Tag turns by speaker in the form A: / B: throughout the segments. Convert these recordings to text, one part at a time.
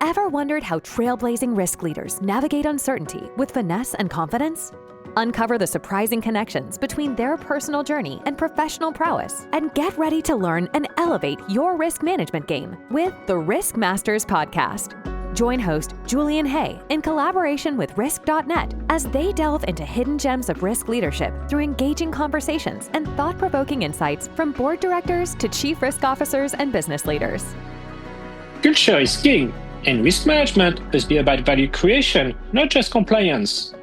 A: Ever wondered how trailblazing risk leaders navigate uncertainty with finesse and confidence? Uncover the surprising connections between their personal journey and professional prowess, and get ready to learn and elevate your risk management game with the RiskMasters podcast. Join host Julien Haye in collaboration with Risk.net as they delve into hidden gems of risk leadership through engaging conversations and thought-provoking insights from board directors to chief risk officers and business leaders.
B: Culture is king, and risk management must be about value creation, not just compliance.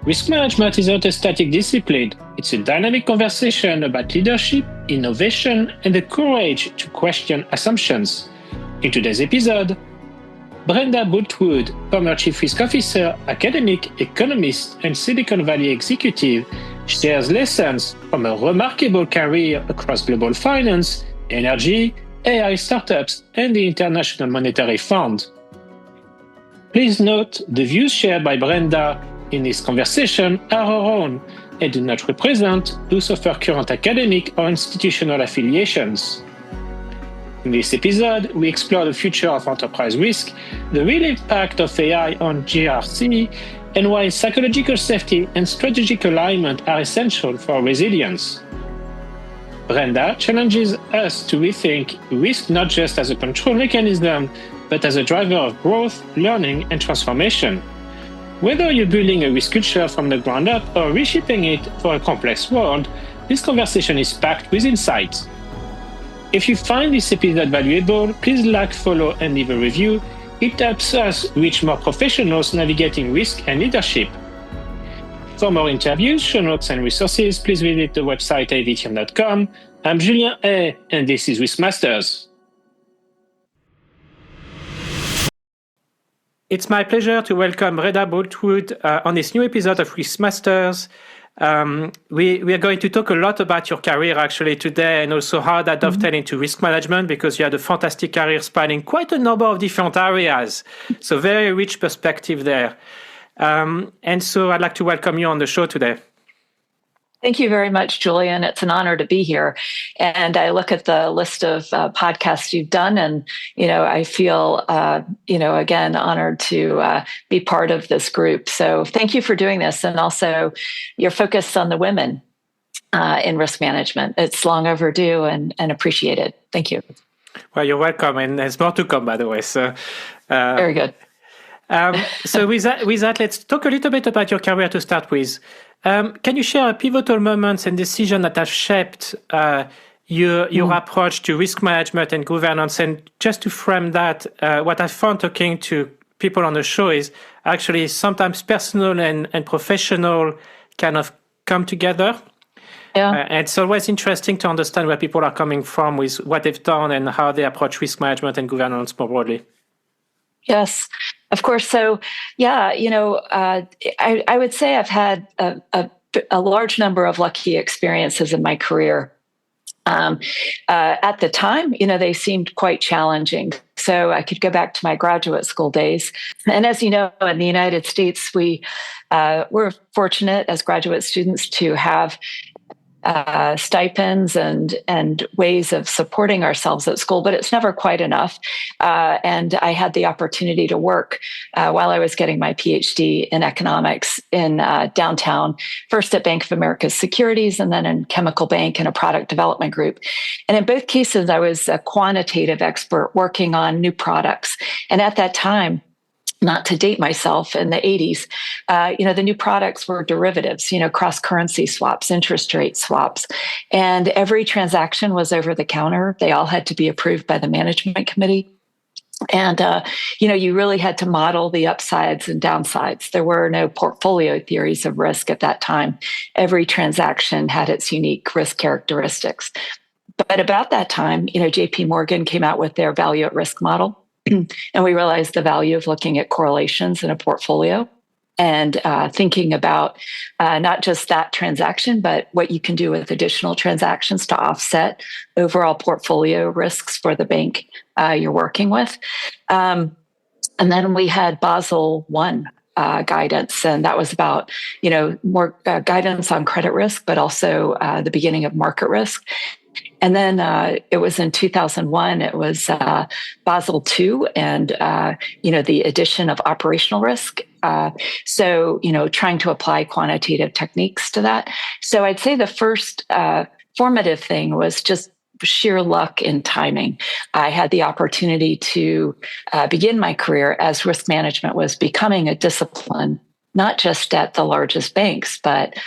B: Risk management is not a static discipline. It's a dynamic conversation about leadership, innovation, and the courage to question assumptions. In today's episode, Brenda Boultwood, former Chief Risk Officer, academic, economist, and Silicon Valley executive, shares lessons from a remarkable career across global finance, energy, AI startups, and the International Monetary Fund. Please note the views shared by Brenda in this conversation are her own and do not represent those of her current academic or institutional affiliations. In this episode, we explore the future of enterprise risk, the real impact of AI on GRC, and why psychological safety and strategic alignment are essential for resilience. Brenda challenges us to rethink risk not just as a control mechanism, but as a driver of growth, learning, and transformation. Whether you're building a risk culture from the ground up or reshaping it for a complex world, this conversation is packed with insights. If you find this episode valuable, please like, follow, and leave a review. It helps us reach more professionals navigating risk and leadership. For more interviews, show notes, and resources, please visit the website avitium.com. I'm Julien Haye, and this is RiskMasters. It's my pleasure to welcome Brenda Boultwood on this new episode of RiskMasters. We are going to talk a lot about your career actually today, and also how that dovetails into risk management, because you had a fantastic career spanning quite a number of different areas. So very rich perspective there. And so I'd like to welcome you on the show today.
C: Thank you very much, Julien. It's an honor to be here. And I look at the list of podcasts you've done, and, I feel, again, honored to be part of this group. So thank you for doing this. And also your focus on the women in risk management. It's long overdue and appreciated. Thank you.
B: Well, you're welcome. And there's more to come, by the way. So
C: very good.
B: So with that, let's talk a little bit about your career to start with. Can you share pivotal moments and decisions that have shaped your approach to risk management and governance? And just to frame that, what I found talking to people on the show is actually sometimes personal and professional kind of come together.
C: Yeah.
B: And it's always interesting to understand where people are coming from with what they've done and how they approach risk management and governance more broadly.
C: Yes, of course. So, yeah, I would say I've had a large number of lucky experiences in my career. At the time, they seemed quite challenging. So I could go back to my graduate school days. And as you know, in the United States, we're fortunate as graduate students to have stipends and ways of supporting ourselves at school, but it's never quite enough. And I had the opportunity to work while I was getting my PhD in economics in downtown, first at Bank of America Securities and then in Chemical Bank in a product development group. And in both cases, I was a quantitative expert working on new products. And at that time, not to date myself, in the 80s, the new products were derivatives, cross-currency swaps, interest rate swaps. And every transaction was over the counter. They all had to be approved by the management committee. And, you really had to model the upsides and downsides. There were no portfolio theories of risk at that time. Every transaction had its unique risk characteristics. But about that time, JP Morgan came out with their value at risk model. And we realized the value of looking at correlations in a portfolio and thinking about not just that transaction, but what you can do with additional transactions to offset overall portfolio risks for the bank you're working with. And then we had Basel I guidance, and that was about, more guidance on credit risk, but also the beginning of market risk. And then it was in 2001, it was Basel II and, the addition of operational risk. So, trying to apply quantitative techniques to that. So I'd say the first formative thing was just sheer luck and timing. I had the opportunity to begin my career as risk management was becoming a discipline, not just at the largest banks, but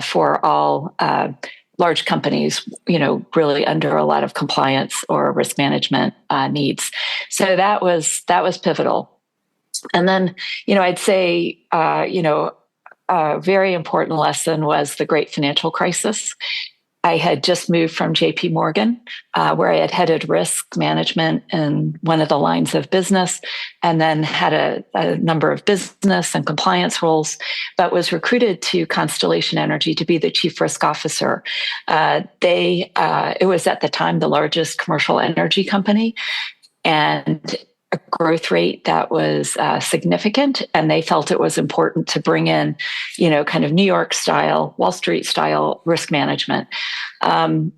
C: for all large companies, really under a lot of compliance or risk management needs. So that was pivotal. And then, I'd say, a very important lesson was the great financial crisis. I had just moved from JP Morgan, where I had headed risk management in one of the lines of business, and then had a number of business and compliance roles, but was recruited to Constellation Energy to be the chief risk officer. It was at the time the largest commercial energy company, and a growth rate that was significant, and they felt it was important to bring in, kind of New York style, Wall Street style risk management. When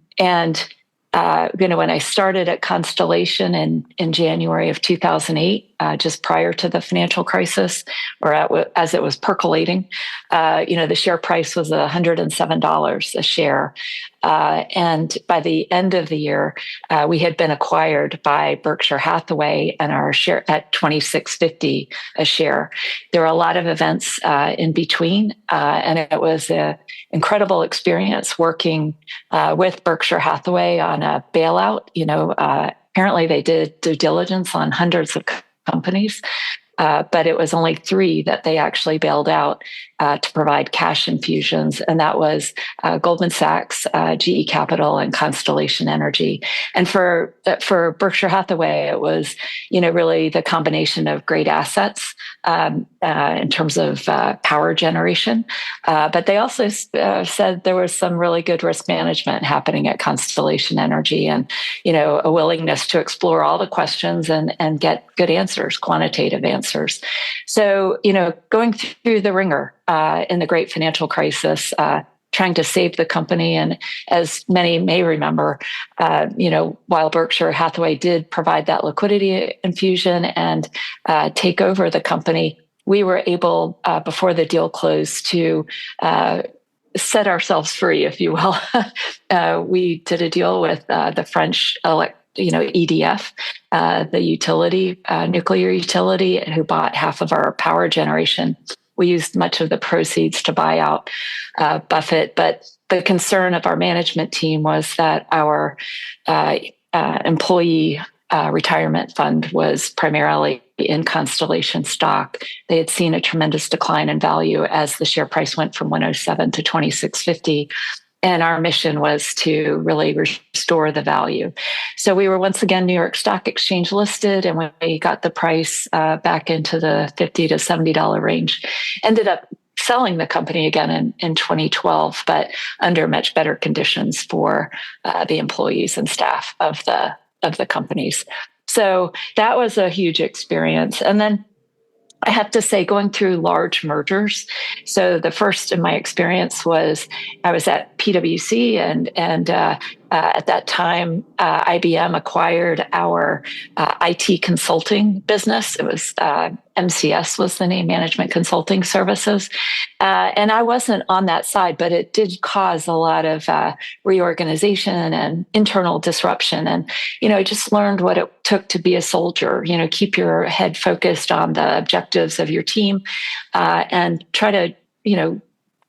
C: I started at Constellation in January of 2008, just prior to the financial crisis, or as it was percolating, the share price was $107 a share. And by the end of the year, we had been acquired by Berkshire Hathaway, and our share at $26.50 a share. There were a lot of events in between, and it was an incredible experience working with Berkshire Hathaway on a bailout. Apparently they did due diligence on hundreds of companies, but it was only 3 that they actually bailed out to provide cash infusions. And that was Goldman Sachs, GE Capital, and Constellation Energy. And for Berkshire Hathaway, it was, really the combination of great assets in terms of power generation. But they also said there was some really good risk management happening at Constellation Energy, and, a willingness to explore all the questions and get good answers, quantitative answers. So, going through the ringer in the great financial crisis, trying to save the company. And as many may remember, while Berkshire Hathaway did provide that liquidity infusion and take over the company, we were able, before the deal closed, to set ourselves free, if you will. We did a deal with the French EDF, the utility, nuclear utility, who bought half of our power generation. We used much of the proceeds to buy out Buffett, but the concern of our management team was that our employee retirement fund was primarily in Constellation stock. They had seen a tremendous decline in value as the share price went from 107 to 26.50. And our mission was to really restore the value. So we were once again New York Stock Exchange listed, and when we got the price back into the $50 to $70 range, ended up selling the company again in 2012, but under much better conditions for the employees and staff of the companies. So that was a huge experience. And then I have to say, going through large mergers. So the first in my experience was I was at PwC, and at that time, IBM acquired our IT consulting business. It was MCS was the name, Management Consulting Services. And I wasn't on that side, but it did cause a lot of reorganization and internal disruption. And, I just learned what it took to be a soldier, keep your head focused on the objectives of your team and try to,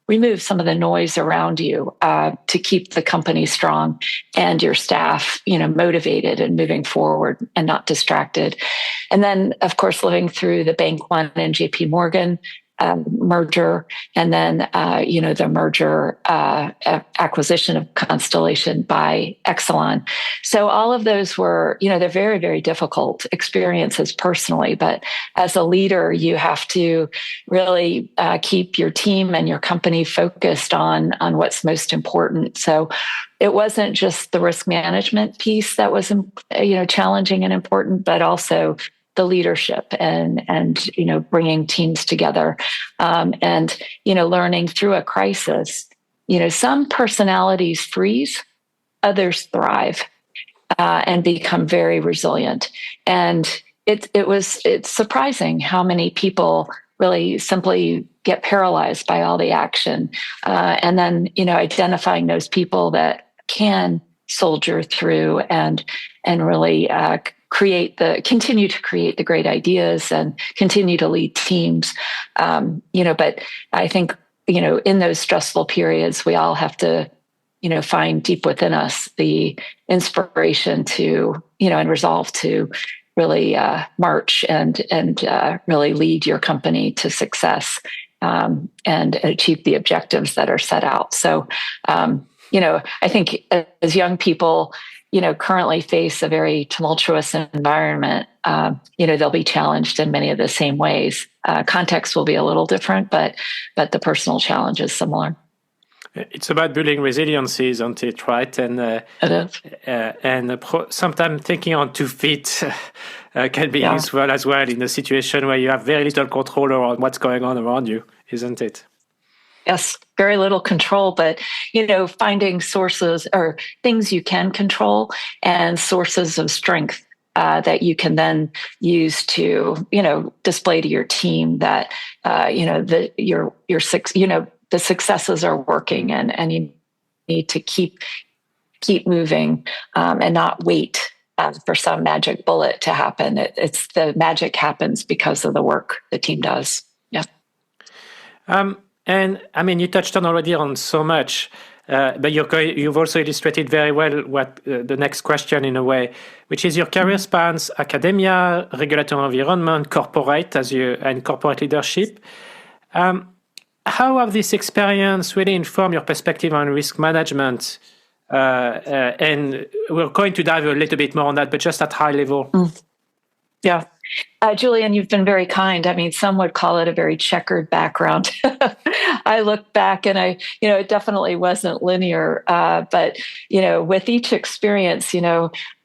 C: remove some of the noise around you to keep the company strong and your staff, motivated and moving forward and not distracted. And then, of course, living through the Bank One and JP Morgan merger, and then, the merger acquisition of Constellation by Exelon. So all of those were, they're very, very difficult experiences personally, but as a leader, you have to really keep your team and your company focused on what's most important. So it wasn't just the risk management piece that was, challenging and important, but also the leadership and bringing teams together, and learning through a crisis. Some personalities freeze others thrive and become very resilient. And it's surprising how many people really simply get paralyzed by all the action. And then, identifying those people that can soldier through and really continue to create the great ideas and continue to lead teams. But I think, in those stressful periods, we all have to, find deep within us the inspiration to, and resolve to really march and really lead your company to success and achieve the objectives that are set out. So, I think as young people, currently face a very tumultuous environment, they'll be challenged in many of the same ways. Context will be a little different, but the personal challenge is similar.
D: It's about building resiliency, isn't it? Right, and
C: it is.
D: Sometimes thinking on 2 feet can be useful as well in a situation where you have very little control on what's going on around you, isn't it?
C: Yes, very little control, but, finding sources or things you can control and sources of strength that you can then use to, display to your team that, the successes are working and you need to keep moving and not wait for some magic bullet to happen. It's the magic happens because of the work the team does. Yeah.
D: And I mean, you touched on so much, but you've also illustrated very well what the next question in a way, which is your career spans academia, regulatory environment, corporate and corporate leadership. How have this experience really informed your perspective on risk management? And we're going to dive a little bit more on that, but just at high level.
C: Yeah. Julien, you've been very kind. I mean, some would call it a very checkered background. I look back and it definitely wasn't linear. But, with each experience,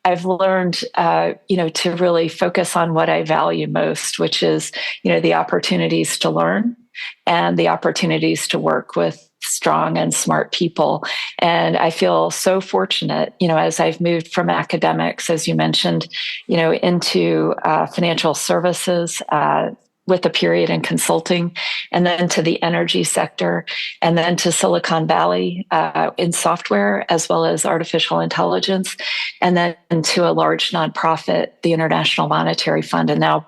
C: I've learned, to really focus on what I value most, which is, the opportunities to learn and the opportunities to work with strong and smart people. And I feel so fortunate, as I've moved from academics, as you mentioned, into financial services, with a period in consulting, and then to the energy sector, and then to Silicon Valley in software, as well as artificial intelligence, and then to a large nonprofit, the International Monetary Fund. And now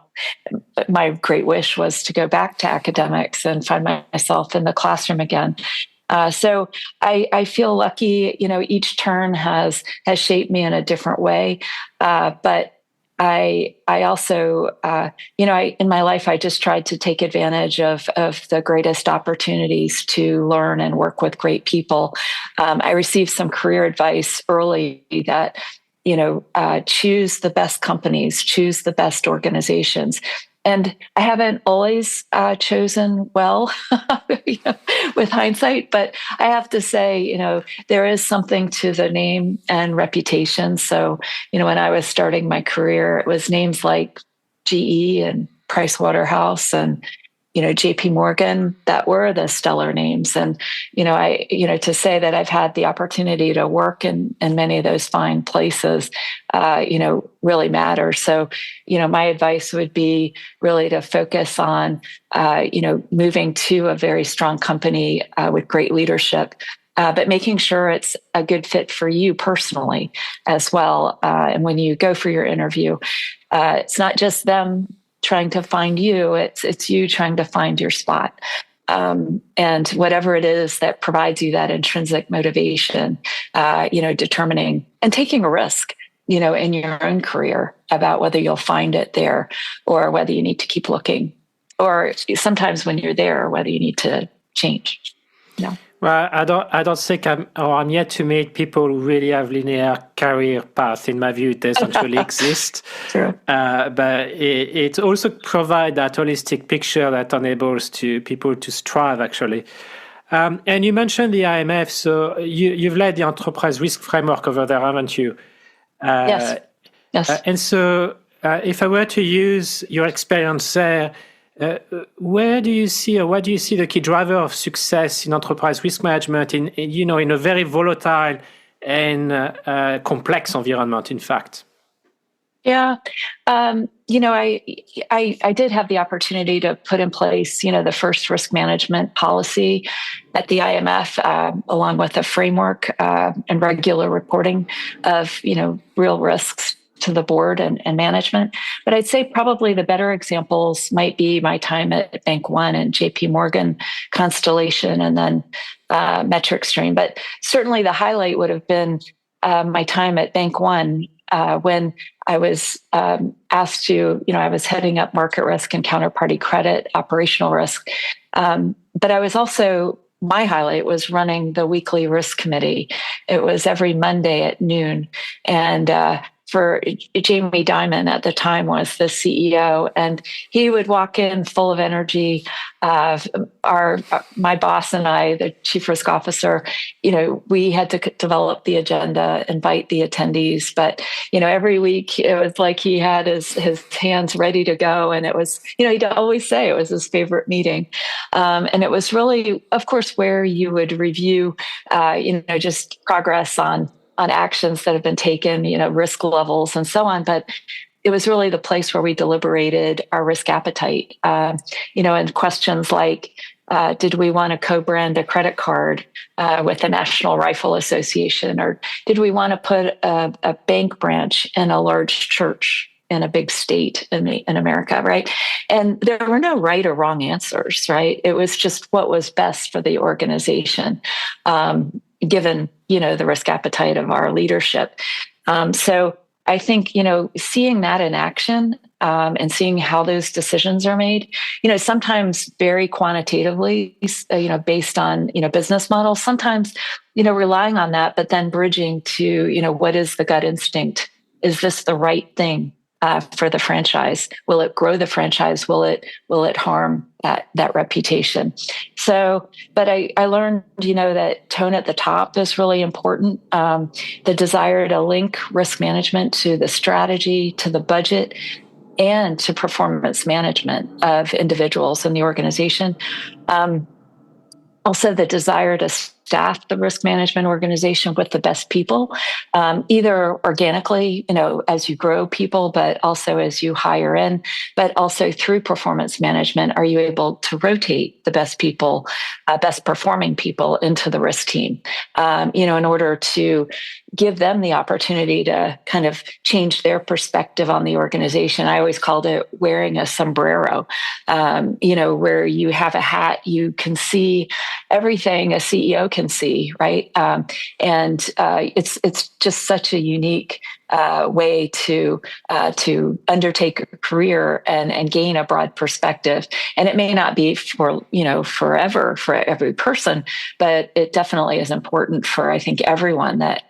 C: my great wish was to go back to academics and find myself in the classroom again. So I feel lucky, each turn has shaped me in a different way. But I also, in my life, I just tried to take advantage of the greatest opportunities to learn and work with great people. I received some career advice early that, choose the best companies, choose the best organizations. And I haven't always chosen well with hindsight, but I have to say, there is something to the name and reputation. So, when I was starting my career, it was names like GE and Pricewaterhouse and, JP Morgan that were the stellar names. And, to say that I've had the opportunity to work in many of those fine places, really matters. So, my advice would be really to focus on, moving to a very strong company with great leadership, but making sure it's a good fit for you personally as well. And when you go for your interview, it's not just them trying to find you, it's you trying to find your spot. And whatever it is that provides you that intrinsic motivation, determining and taking a risk, in your own career about whether you'll find it there or whether you need to keep looking, or sometimes when you're there, whether you need to change.
D: Well, I don't think I'm yet to meet people who really have linear career path. In my view, it doesn't really exist.
C: True.
D: But it also provides that holistic picture that enables people to strive, actually. And you mentioned the IMF, so you've led the enterprise risk framework over there, haven't you?
C: Yes.
D: And so if I were to use your experience there, where do you see, or what do you see the key driver of success in enterprise risk management in a very volatile and complex environment, in fact.
C: Yeah. I did have the opportunity to put in place, the first risk management policy at the IMF, along with a framework and regular reporting of, real risks to the board and management. But I'd say probably the better examples might be my time at Bank One and JP Morgan, Constellation, and then Metric Stream. But certainly the highlight would have been my time at Bank One, when I was asked to, I was heading up market risk and counterparty credit, operational risk. But I was also, my highlight was running the weekly risk committee. It was every Monday at noon. And for Jamie Dimon at the time was the CEO, and he would walk in full of energy. My boss and I, the chief risk officer, we had to develop the agenda, invite the attendees. But, every week it was like he had his hands ready to go. And it was, he'd always say it was his favorite meeting. And it was really, of course, where you would review, just progress on actions that have been taken, risk levels and so on. But it was really the place where we deliberated our risk appetite, and questions like, did we want to co-brand a credit card with the National Rifle Association? Or did we want to put a bank branch in a large church in a big state in America, right? And there were no right or wrong answers, right? It was just what was best for the organization, given, the risk appetite of our leadership. So I think, seeing that in action and seeing how those decisions are made, sometimes very quantitatively, based on, business models, sometimes, relying on that, but then bridging to, what is the gut instinct? Is this the right thing for the franchise? Will it grow the franchise? Will it harm that reputation? So, but I learned, that tone at the top is really important. The desire to link risk management to the strategy, to the budget, and to performance management of individuals in the organization. Also, the desire to staff the risk management organization with the best people, either organically, as you grow people, but also as you hire in, but also through performance management, are you able to rotate the best people, best performing people into the risk team, in order to give them the opportunity to kind of change their perspective on the organization. I always called it wearing a sombrero, where you have a hat, you can see everything a CEO can see, right? And it's just such a unique way to undertake a career and gain a broad perspective. And it may not be for forever for every person, but it definitely is important for, I think, everyone that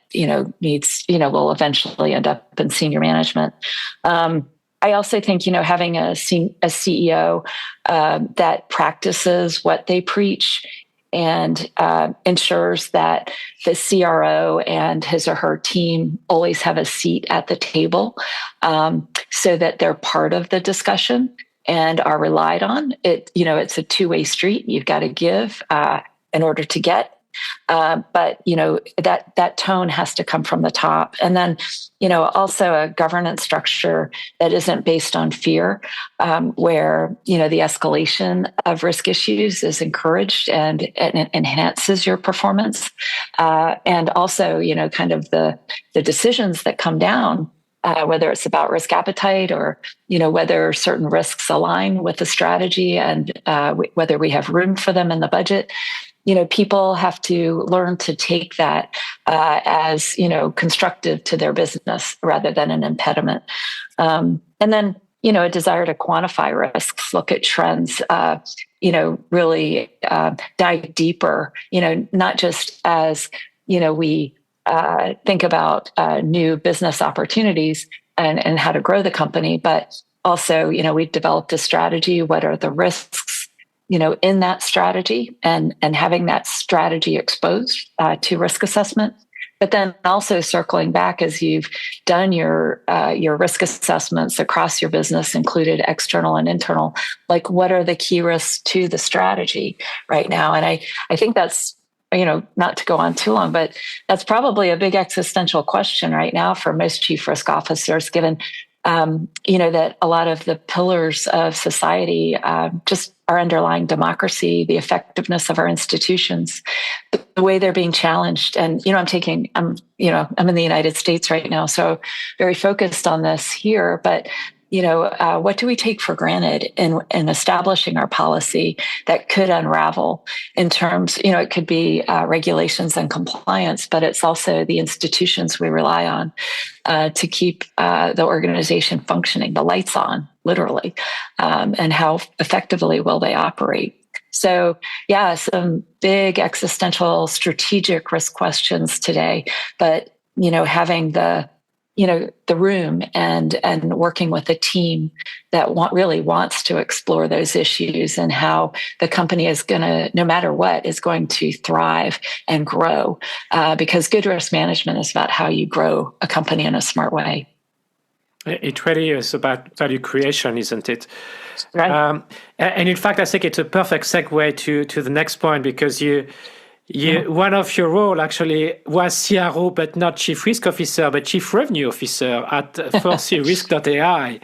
C: needs will eventually end up in senior management. I also think, having a CEO that practices what they preach and ensures that the CRO and his or her team always have a seat at the table, so that they're part of the discussion and are relied on. It's a two-way street. You've got to give in order to get. But that tone has to come from the top, and then also a governance structure that isn't based on fear, where the escalation of risk issues is encouraged and enhances your performance, and also kind of the decisions that come down. Whether it's about risk appetite or, whether certain risks align with the strategy and whether we have room for them in the budget. People have to learn to take that as, constructive to their business rather than an impediment. And then, a desire to quantify risks, look at trends, really dive deeper, not just as, we think about new business opportunities and how to grow the company, but also, we've developed a strategy. What are the risks, in that strategy, and having that strategy exposed to risk assessment, but then also circling back as you've done your risk assessments across your business, included external and internal, like what are the key risks to the strategy right now? And I think that's not to go on too long, but that's probably a big existential question right now for most chief risk officers, given that a lot of the pillars of society, just our underlying democracy, the effectiveness of our institutions, the way they're being challenged. And, I'm in the United States right now, so very focused on this here, but what do we take for granted in establishing our policy that could unravel in terms, it could be regulations and compliance, but it's also the institutions we rely on to keep the organization functioning, the lights on, literally, and how effectively will they operate. So, yeah, some big existential strategic risk questions today, but, having the room and working with a team that really wants to explore those issues and how the company is going to, no matter what, is going to thrive and grow. Because good risk management is about how you grow a company in a smart way.
D: It really is about value creation, isn't it?
C: Right.
D: And in fact, I think it's a perfect segue to the next point, because one of your role actually was CRO, but not Chief Risk Officer, but Chief Revenue Officer at 4crisk.ai,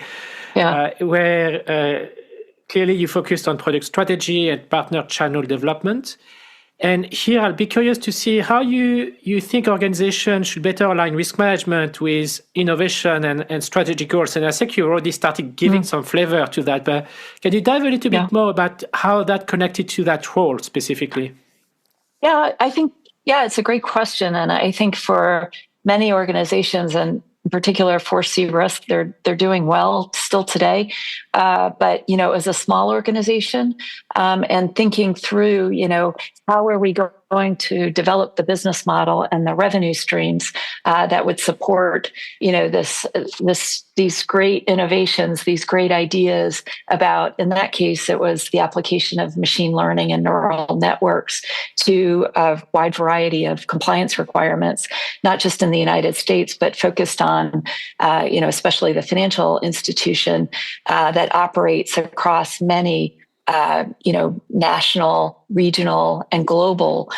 D: where clearly you focused on product strategy and partner channel development. And here I'll be curious to see how you think organizations should better align risk management with innovation and strategic goals. And I think you already started giving some flavor to that, but can you dive a little bit more about how that connected to that role specifically?
C: Yeah, I think, it's a great question. And I think for many organizations, and in particular 4C Risk, they're doing well still today. But, as a small organization, and thinking through, how are we going to develop the business model and the revenue streams that would support, these great innovations, these great ideas about, in that case, it was the application of machine learning and neural networks to a wide variety of compliance requirements, not just in the United States, but focused on, especially the financial institution that operates across many national, regional, and global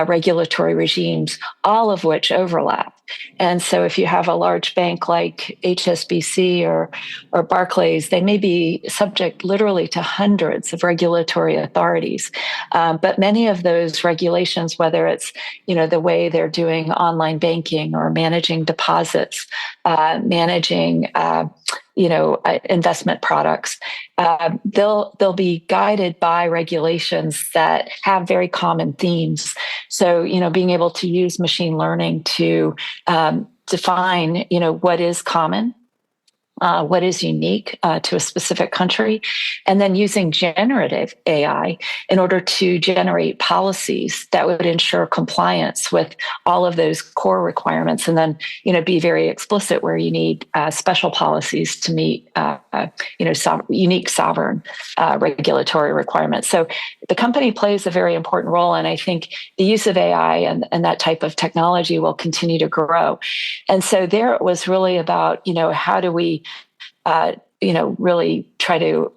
C: regulatory regimes, all of which overlap. And so if you have a large bank like HSBC or Barclays, they may be subject literally to hundreds of regulatory authorities. But many of those regulations, whether it's, the way they're doing online banking or managing deposits, managing investment products, they'll be guided by regulations that have very common themes. So, being able to use machine learning to define, what is common, what is unique to a specific country, and then using generative AI in order to generate policies that would ensure compliance with all of those core requirements, and then be very explicit where you need special policies to meet unique sovereign regulatory requirements. So the company plays a very important role, and I think the use of AI and that type of technology will continue to grow. And so there it was really about how do we really try to,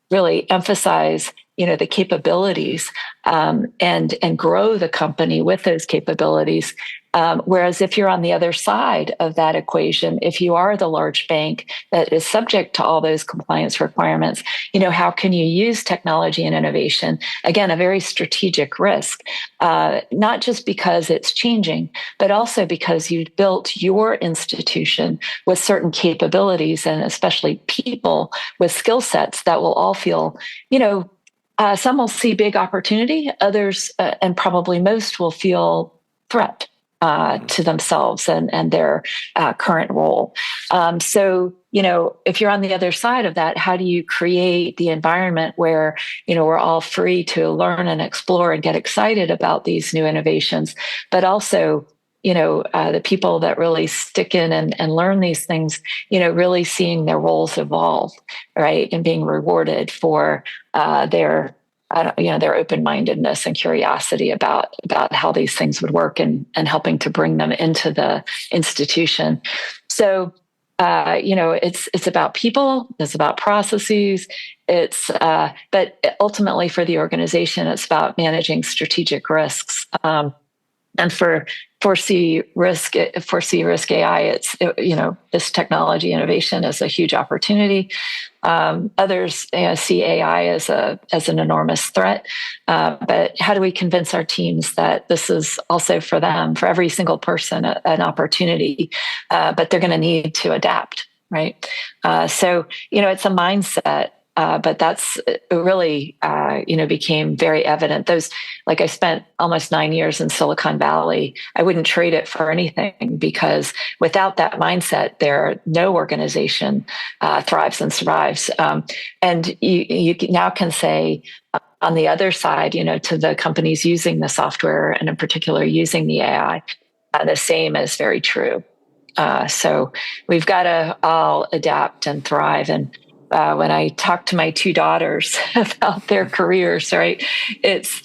C: really emphasize, the capabilities and grow the company with those capabilities. Whereas if you're on the other side of that equation, if you are the large bank that is subject to all those compliance requirements, how can you use technology and innovation? Again, a very strategic risk, not just because it's changing, but also because you built your institution with certain capabilities and especially people with skill sets that will all feel, some will see big opportunity, others, and probably most will feel threat to themselves and their current role. So, if you're on the other side of that, how do you create the environment where, we're all free to learn and explore and get excited about these new innovations, but also, the people that really stick in and learn these things, really seeing their roles evolve, right? And being rewarded for their open-mindedness and curiosity about how these things would work and helping to bring them into the institution. So, it's about people, it's about processes, but ultimately for the organization, it's about managing strategic risks. And for foresee risk AI, this technology innovation is a huge opportunity. Others see AI as an enormous threat. But how do we convince our teams that this is also for them, for every single person, an opportunity? But they're going to need to adapt, right? So it's a mindset. But that's really, became very evident. I spent almost 9 years in Silicon Valley. I wouldn't trade it for anything, because without that mindset, no organization thrives and survives. And you now can say, on the other side, to the companies using the software, and in particular using the AI, the same is very true. So we've got to all adapt and thrive. And when I talk to my two daughters about their careers, right, it's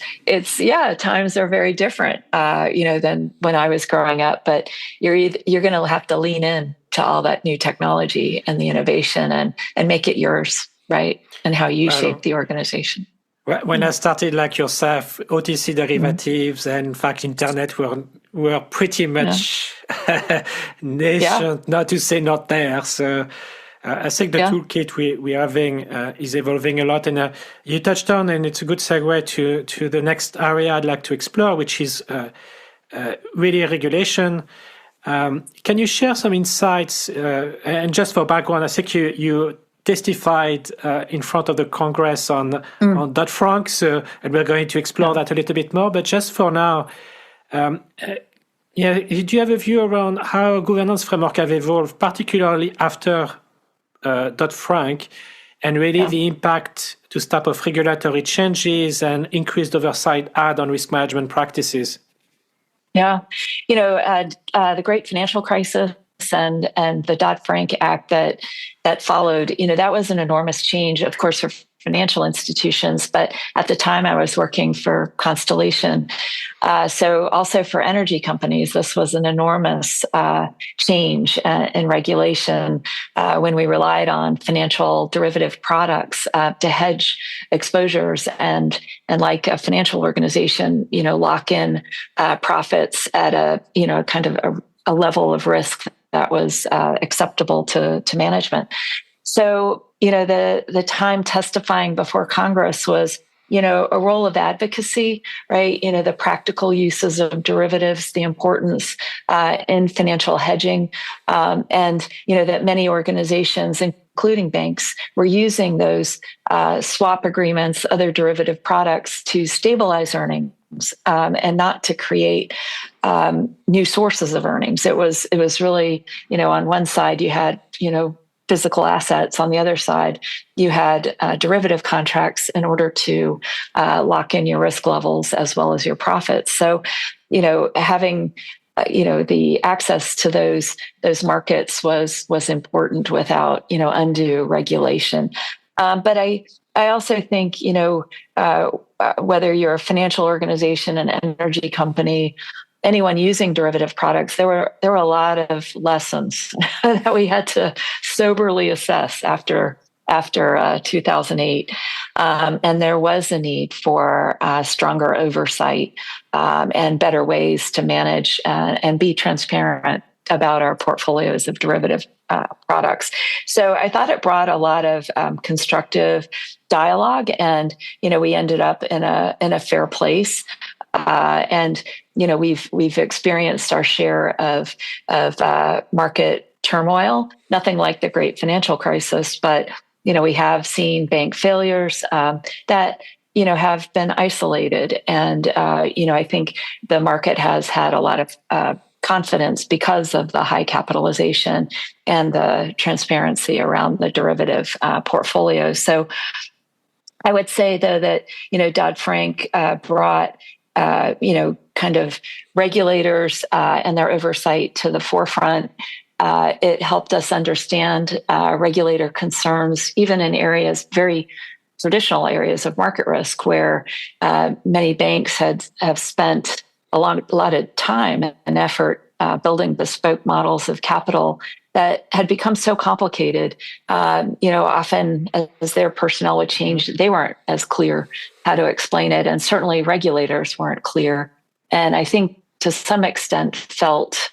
C: times are very different, than when I was growing up. But you're going to have to lean in to all that new technology and the innovation and make it yours, right, and how you shape the organization.
D: When I started, like yourself, OTC derivatives and, in fact, internet were pretty much nascent, not to say not there. So I think the toolkit we're having is evolving a lot. And you touched on, and it's a good segue to the next area I'd like to explore, which is really regulation. Can you share some insights? And just for background, I think you testified in front of the Congress on Dodd-Frank, and we're going to explore that a little bit more. But just for now, do you have a view around how governance framework have evolved, particularly after Dodd-Frank, and really the impact this type of regulatory changes and increased oversight had on risk management practices?
C: Yeah, the great financial crisis and the Dodd-Frank Act that followed, that was an enormous change, of course, for financial institutions. But at the time, I was working for Constellation. So also for energy companies, this was an enormous change in regulation when we relied on financial derivative products to hedge exposures and like a financial organization, lock in profits at a kind of a level of risk that was acceptable to management. So, the time testifying before Congress was, a role of advocacy, right? The practical uses of derivatives, the importance in financial hedging, and, that many organizations, including banks, were using those swap agreements, other derivative products to stabilize earnings. And not to create new sources of earnings. It was really, on one side you had, physical assets. On the other side, you had derivative contracts in order to lock in your risk levels as well as your profits. So, having the access to those markets was important without undue regulation. But I also think whether you're a financial organization, an energy company, anyone using derivative products, there were a lot of lessons that we had to soberly assess after 2008. And there was a need for stronger oversight and better ways to manage and be transparent about our portfolios of derivative products. So I thought it brought a lot of constructive dialogue, and we ended up in a fair place. And we've experienced our share of market turmoil. Nothing like the great financial crisis, but we have seen bank failures that have been isolated, and I think the market has had a lot of confidence because of the high capitalization and the transparency around the derivative portfolio. So I would say, though, that Dodd-Frank brought kind of regulators and their oversight to the forefront. It helped us understand regulator concerns, even in areas, very traditional areas of market risk, where many banks have spent a lot of time and effort building bespoke models of capital that had become so complicated. Often as their personnel would change, they weren't as clear how to explain it. And certainly regulators weren't clear. And I think to some extent felt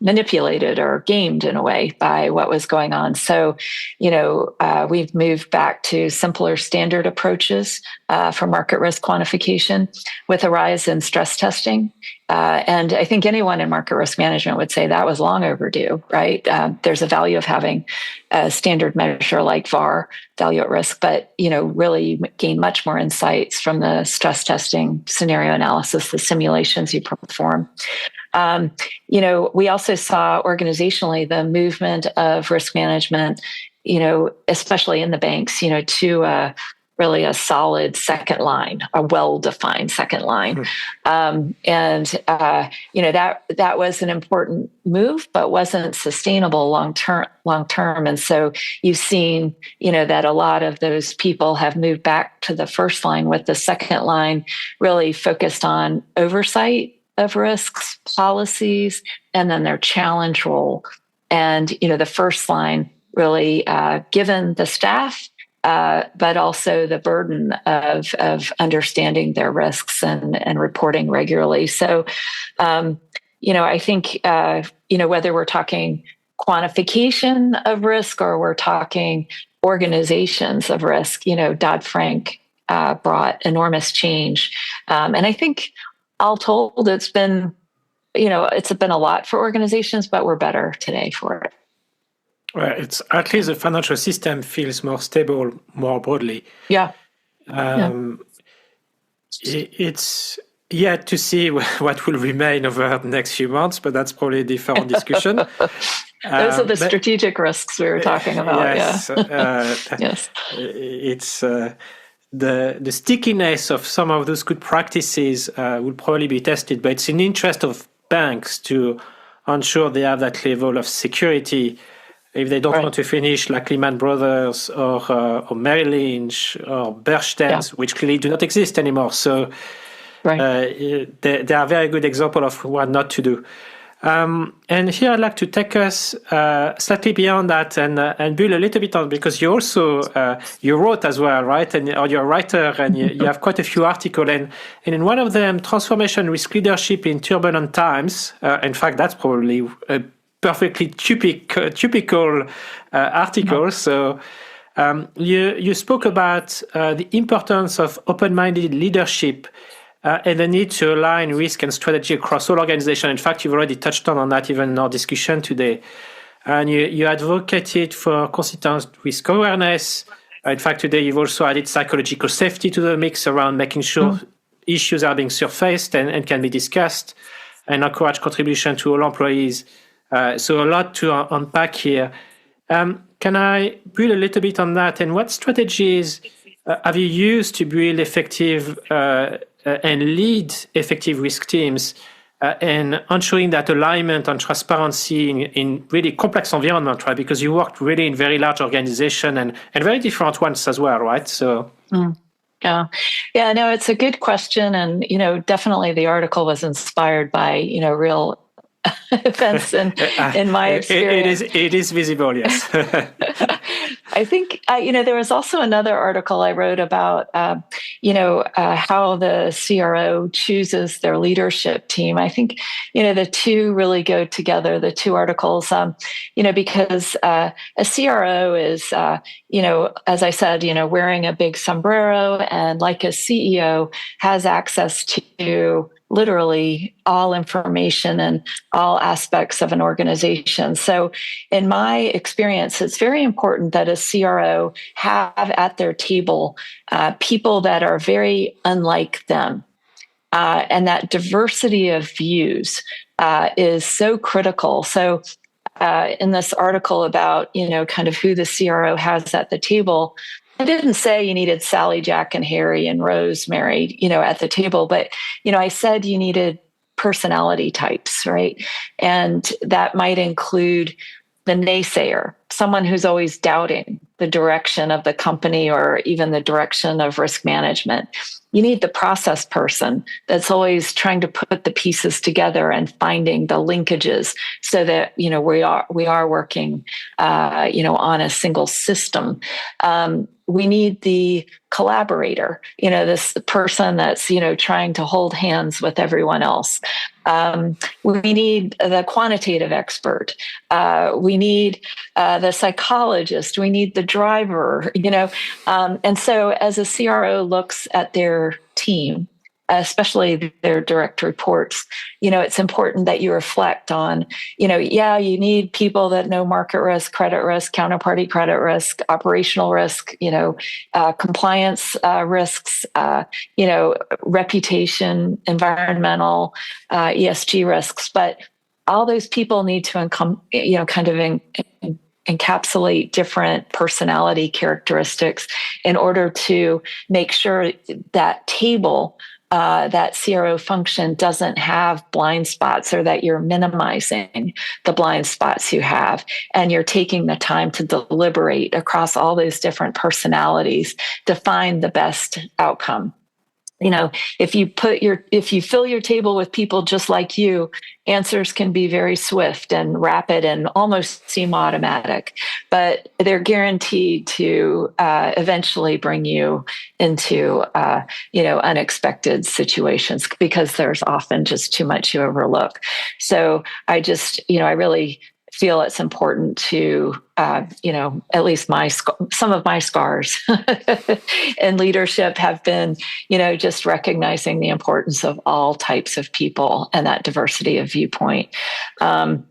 C: manipulated or gamed in a way by what was going on. So, we've moved back to simpler standard approaches for market risk quantification with a rise in stress testing. And I think anyone in market risk management would say that was long overdue, right? There's a value of having a standard measure like VAR, value at risk, but, really you gain much more insights from the stress testing, scenario analysis, the simulations you perform. We also saw organizationally the movement of risk management, especially in the banks, to really a solid second line, a well-defined second line. That was an important move, but wasn't sustainable long term. And so you've seen, that a lot of those people have moved back to the first line, with the second line really focused on oversight of risks, policies, and then their challenge role. And, the first line really given the staff, but also the burden of understanding their risks and reporting regularly. So, I think, whether we're talking quantification of risk or we're talking organizations of risk, Dodd-Frank brought enormous change. And I think all told, it's been a lot for organizations, but we're better today for it.
D: Well, it's at least the financial system feels more stable more broadly.
C: Yeah.
D: It's yet to see what will remain over the next few months, but that's probably a different discussion.
C: Those are the strategic risks we were talking about.
D: Yes.
C: Yes.
D: It's the stickiness of some of those good practices will probably be tested, but it's in the interest of banks to ensure they have that level of security if they don't want to finish like Lehman Brothers or Merrill Lynch or Bear Stearns, which clearly do not exist anymore. So they are a very good example of what not to do. And here I'd like to take us slightly beyond that and build a little bit on, because you also you wrote as well, right? Or you're a writer, and you have quite a few articles. And in one of them, Transformation Risk Leadership in Turbulent Times. In fact, that's probably a perfectly typical article. So you spoke about the importance of open-minded leadership and the need to align risk and strategy across all organizations. In fact, you've already touched on that even in our discussion today. And you advocated for consistent risk awareness. In fact, today you've also added psychological safety to the mix around making sure issues are being surfaced and can be discussed, and encourage contribution to all employees. So a lot to unpack here. Can I build a little bit on that? And what strategies have you used to build effective and lead effective risk teams and ensuring that alignment and transparency in really complex environment, right? Because you worked really in very large organizations and very different ones as well, right? So.
C: No, it's a good question. And, definitely the article was inspired by, real events in my experience.
D: It is visible, yes.
C: I think, there was also another article I wrote about, how the CRO chooses their leadership team. I think, the two really go together, the two articles, because a CRO is, as I said, wearing a big sombrero, and like a CEO has access to literally all information and all aspects of an organization. So in my experience, it's very important that a CRO have at their table people that are very unlike them. And that diversity of views is so critical. So in this article about, kind of who the CRO has at the table, I didn't say you needed Sally, Jack, and Harry and Rosemary, at the table, but, I said you needed personality types, right? And that might include the naysayer, someone who's always doubting the direction of the company or even the direction of risk management. You need the process person that's always trying to put the pieces together and finding the linkages so that, we are working, on a single system. We need the collaborator, this person that's, trying to hold hands with everyone else. We need the quantitative expert. We need the psychologist. We need the driver, and so as a CRO looks at their team, especially their direct reports, it's important that you reflect on, you need people that know market risk, credit risk, counterparty credit risk, operational risk, compliance risks, reputation, environmental, ESG risks. But all those people need to encapsulate different personality characteristics in order to make sure that table, that CRO function doesn't have blind spots, or that you're minimizing the blind spots you have, and you're taking the time to deliberate across all those different personalities to find the best outcome. If you fill your table with people just like you, answers can be very swift and rapid and almost seem automatic, but they're guaranteed to eventually bring you into unexpected situations, because there's often just too much you overlook. So I really feel it's important to, at least some of my scars in leadership have been, just recognizing the importance of all types of people and that diversity of viewpoint. But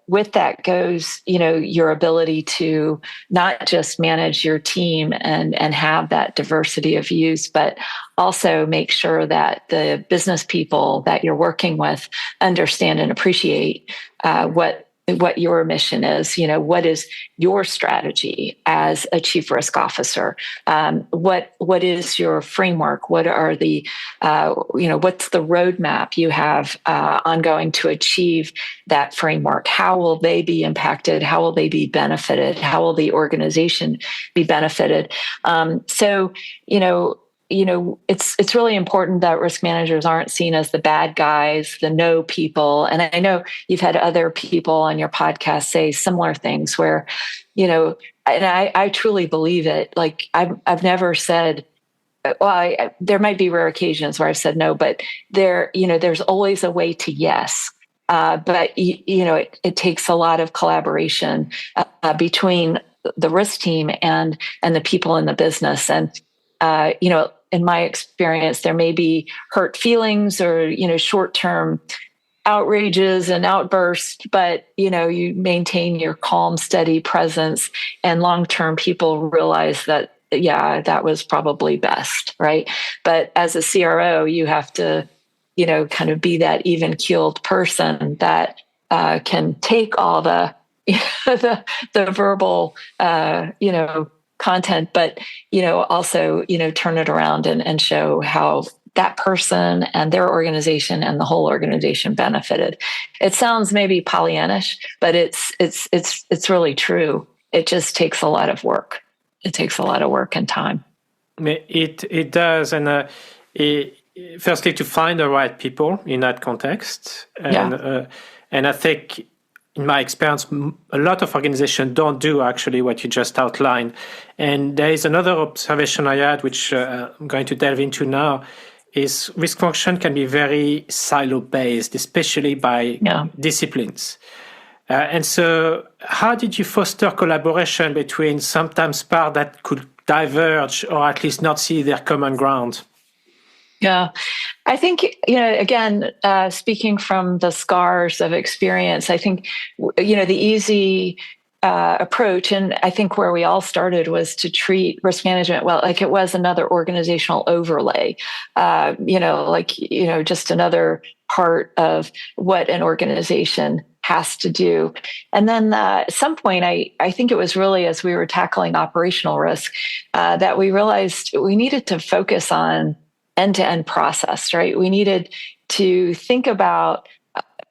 C: with that goes, your ability to not just manage your team and have that diversity of views, but also make sure that the business people that you're working with understand and appreciate what your mission is. What is your strategy as a chief risk officer? What is your framework? What are the, what's the roadmap you have ongoing to achieve that framework? How will they be impacted? How will they be benefited? How will the organization be benefited? It's really important that risk managers aren't seen as the bad guys, the no people. And I know you've had other people on your podcast say similar things where, and I truly believe it. Like I've never said, there might be rare occasions where I've said no, but there's always a way to yes. But it takes a lot of collaboration between the risk team and the people in the business. And, in my experience, there may be hurt feelings or, short-term outrages and outbursts, but, you maintain your calm, steady presence, and long-term people realize that, that was probably best, right? But as a CRO, you have to, kind of be that even-keeled person that can take all the, the verbal, content, but, also, turn it around and show how that person and their organization and the whole organization benefited. It sounds maybe Pollyannish, but it's really true. It just takes a lot of work. It takes a lot of work and time.
D: It does. And firstly, to find the right people in that context. And I think, in my experience, a lot of organizations don't do actually what you just outlined. And there is another observation I had, which I'm going to delve into now, is risk function can be very silo-based, especially by disciplines. And so how did you foster collaboration between sometimes parts that could diverge or at least not see their common ground?
C: Yeah, I think, again, speaking from the scars of experience, I think, the easy approach, and I think where we all started, was to treat risk management like it was another organizational overlay, just another part of what an organization has to do. And then at some point, I think it was really as we were tackling operational risk that we realized we needed to focus on end-to-end process, right? We needed to think about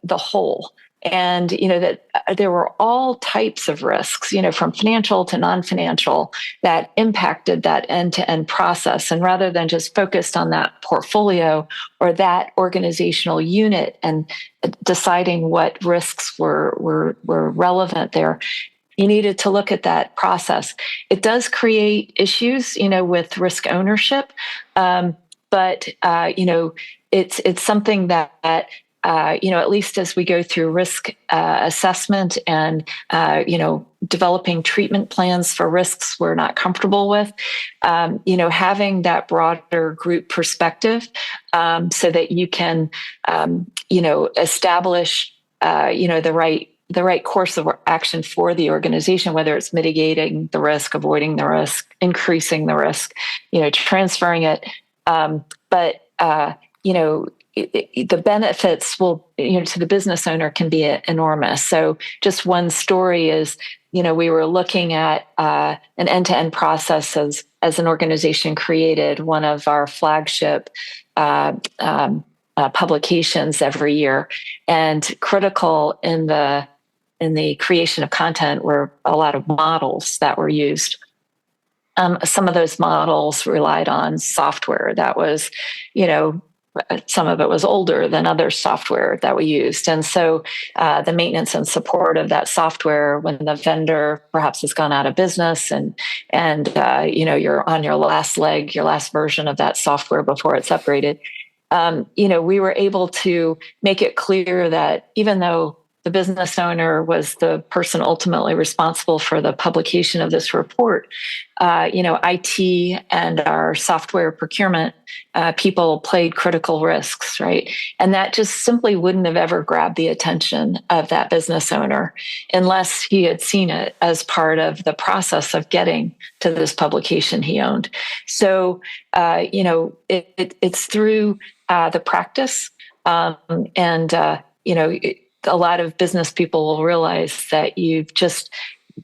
C: the whole and that there were all types of risks, from financial to non-financial, that impacted that end-to-end process. And rather than just focused on that portfolio or that organizational unit and deciding what risks were relevant there, you needed to look at that process. It does create issues, with risk ownership, but it's something that at least as we go through risk assessment and developing treatment plans for risks we're not comfortable with, having that broader group perspective, so that you can establish the right course of action for the organization, whether it's mitigating the risk, avoiding the risk, increasing the risk, transferring it. But the benefits will, to the business owner can be enormous. So just one story is, we were looking at an end-to-end process as an organization created one of our flagship publications every year, and critical in the creation of content were a lot of models that were used. Some of those models relied on software that was, some of it was older than other software that we used. And so the maintenance and support of that software when the vendor perhaps has gone out of business and you're on your last leg, your last version of that software before it's upgraded, we were able to make it clear that even though the business owner was the person ultimately responsible for the publication of this report, IT and our software procurement people played critical risks, right? And that just simply wouldn't have ever grabbed the attention of that business owner unless he had seen it as part of the process of getting to this publication he owned. So, it's through the practice, a lot of business people will realize that you've just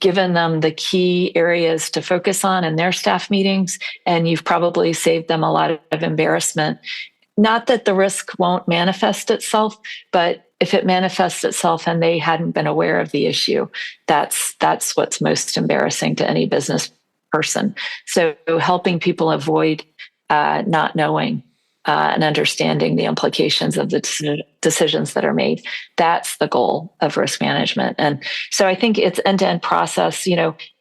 C: given them the key areas to focus on in their staff meetings, and you've probably saved them a lot of embarrassment. Not that the risk won't manifest itself, but if it manifests itself and they hadn't been aware of the issue, that's what's most embarrassing to any business person. So helping people avoid not knowing and understanding the implications of the decisions that are made. That's the goal of risk management. And so I think it's end-to-end process,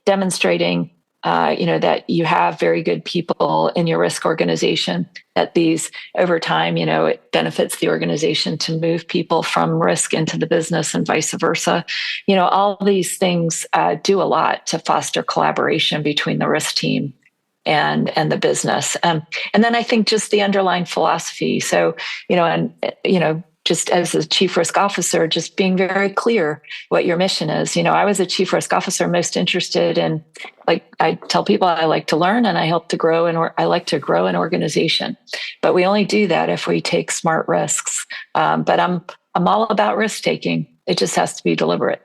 C: demonstrating, that you have very good people in your risk organization, that these over time, it benefits the organization to move people from risk into the business and vice versa. All these things do a lot to foster collaboration between the risk team and the business. And then I think just the underlying philosophy. So, just as a chief risk officer, just being very clear what your mission is. I was a chief risk officer most interested in, I tell people I like to learn and I like to grow an organization. But we only do that if we take smart risks. But I'm all about risk taking. It just has to be deliberate.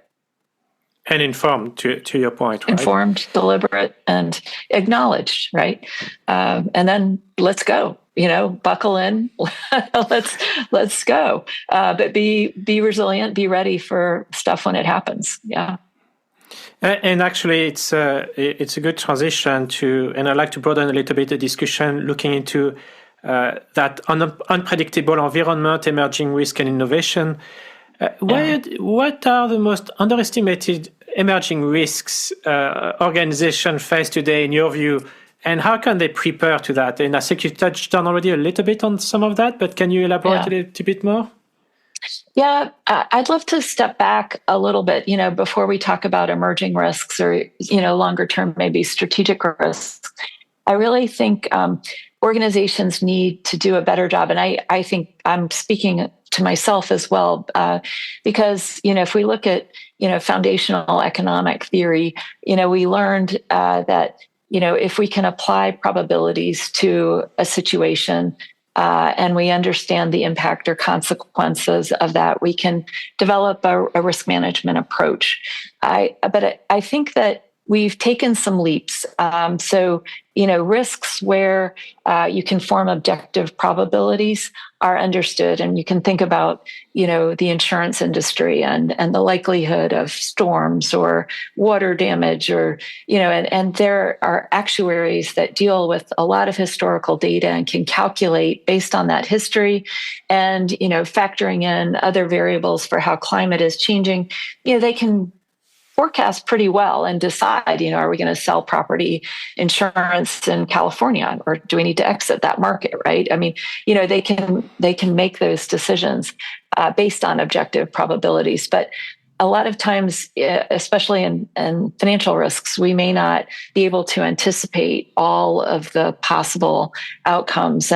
D: And informed, to your point, right? Informed,
C: deliberate, and acknowledged, right? And then let's go. Buckle in. let's go. But be resilient. Be ready for stuff when it happens. Yeah.
D: And actually, it's a good transition to, and I'd like to broaden a little bit the discussion, looking into that unpredictable environment, emerging risk, and innovation. What are the most underestimated emerging risks organizations face today, in your view, and how can they prepare to that? And I think you touched on already a little bit on some of that, but can you elaborate a little bit more?
C: Yeah, I'd love to step back a little bit, before we talk about emerging risks or, longer term, maybe strategic risks. I really think organizations need to do a better job. And I think I'm speaking to myself as well, because, if we look at, foundational economic theory, we learned that, if we can apply probabilities to a situation and we understand the impact or consequences of that, we can develop a risk management approach. But I think that we've taken some leaps. So, risks where you can form objective probabilities are understood. And you can think about, the insurance industry and the likelihood of storms or water damage or, and there are actuaries that deal with a lot of historical data and can calculate based on that history and, factoring in other variables for how climate is changing, they can forecast pretty well and decide, are we going to sell property insurance in California or do we need to exit that market, right? I mean, they can make those decisions based on objective probabilities. But a lot of times, especially in financial risks, we may not be able to anticipate all of the possible outcomes.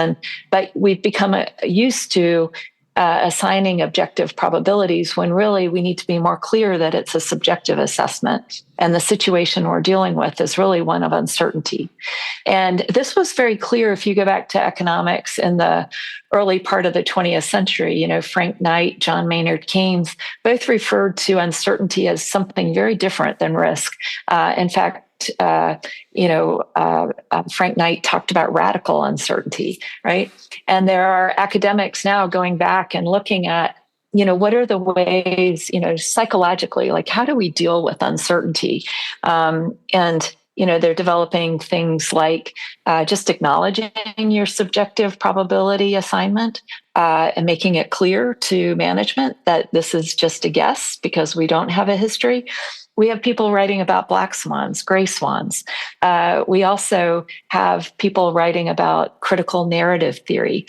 C: But we've become used to assigning objective probabilities when really we need to be more clear that it's a subjective assessment and the situation we're dealing with is really one of uncertainty. And this was very clear if you go back to economics in the early part of the 20th century. Frank Knight, John Maynard Keynes both referred to uncertainty as something very different than risk. In fact, Frank Knight talked about radical uncertainty, right? And there are academics now going back and looking at, what are the ways, psychologically, like how do we deal with uncertainty? They're developing things like just acknowledging your subjective probability assignment and making it clear to management that this is just a guess because we don't have a history. We have people writing about black swans, gray swans. We also have people writing about critical narrative theory.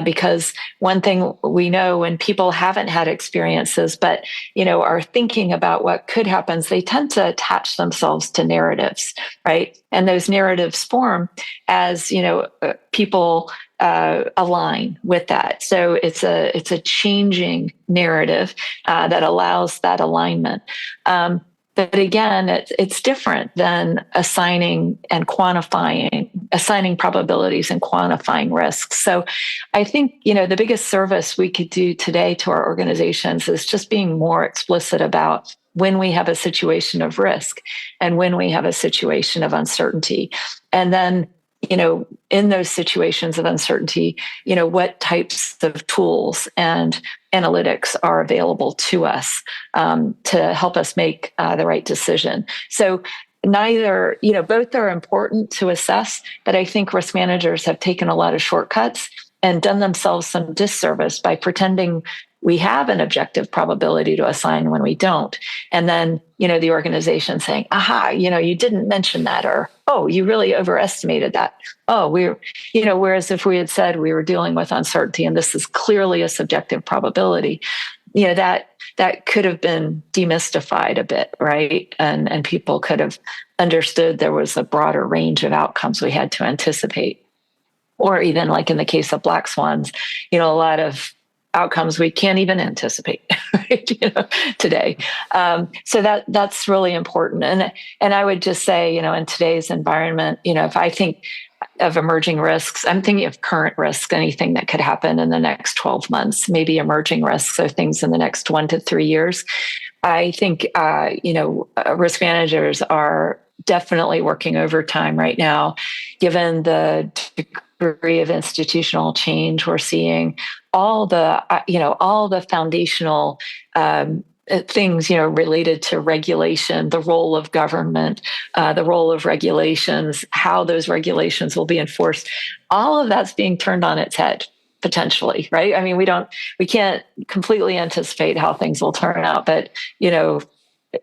C: Because one thing we know when people haven't had experiences, but, are thinking about what could happen, they tend to attach themselves to narratives, right? And those narratives form as, people align with that. So it's a changing narrative that allows that alignment. But again, it's different than assigning probabilities and quantifying risks. So I think, the biggest service we could do today to our organizations is just being more explicit about when we have a situation of risk and when we have a situation of uncertainty. And then, in those situations of uncertainty, what types of tools and analytics are available to us to help us make the right decision. So both are important to assess, but I think risk managers have taken a lot of shortcuts and done themselves some disservice by pretending we have an objective probability to assign when we don't. And then, the organization saying, aha, you didn't mention that, or, oh, you really overestimated that. Oh, whereas if we had said we were dealing with uncertainty and this is clearly a subjective probability, that could have been demystified a bit, right? And people could have understood there was a broader range of outcomes we had to anticipate. Or even like in the case of black swans, a lot of outcomes we can't even anticipate right, today. So that's really important. And I would just say, in today's environment, if I think of emerging risks, I'm thinking of current risks, anything that could happen in the next 12 months, maybe emerging risks or things in the next 1 to 3 years. I think, risk managers are definitely working overtime right now, given the degree of institutional change we're seeing, all the foundational things, related to regulation, the role of government, the role of regulations, how those regulations will be enforced. All of that's being turned on its head, potentially, right? I mean, we can't completely anticipate how things will turn out, but,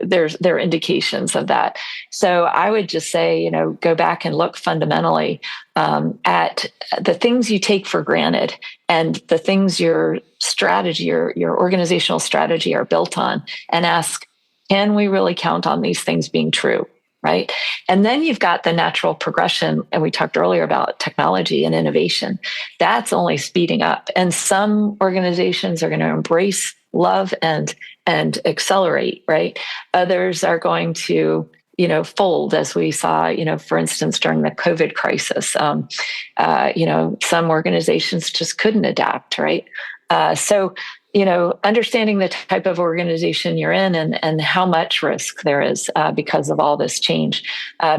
C: there are indications of that. So I would just say, go back and look fundamentally at the things you take for granted and the things your strategy, your organizational strategy are built on, and ask, can we really count on these things being true? Right. And then you've got the natural progression. And we talked earlier about technology and innovation. That's only speeding up. And some organizations are going to embrace, love, and accelerate, right? Others are going to, fold, as we saw, for instance, during the COVID crisis. Some organizations just couldn't adapt, right? So understanding the type of organization you're in and how much risk there is because of all this change.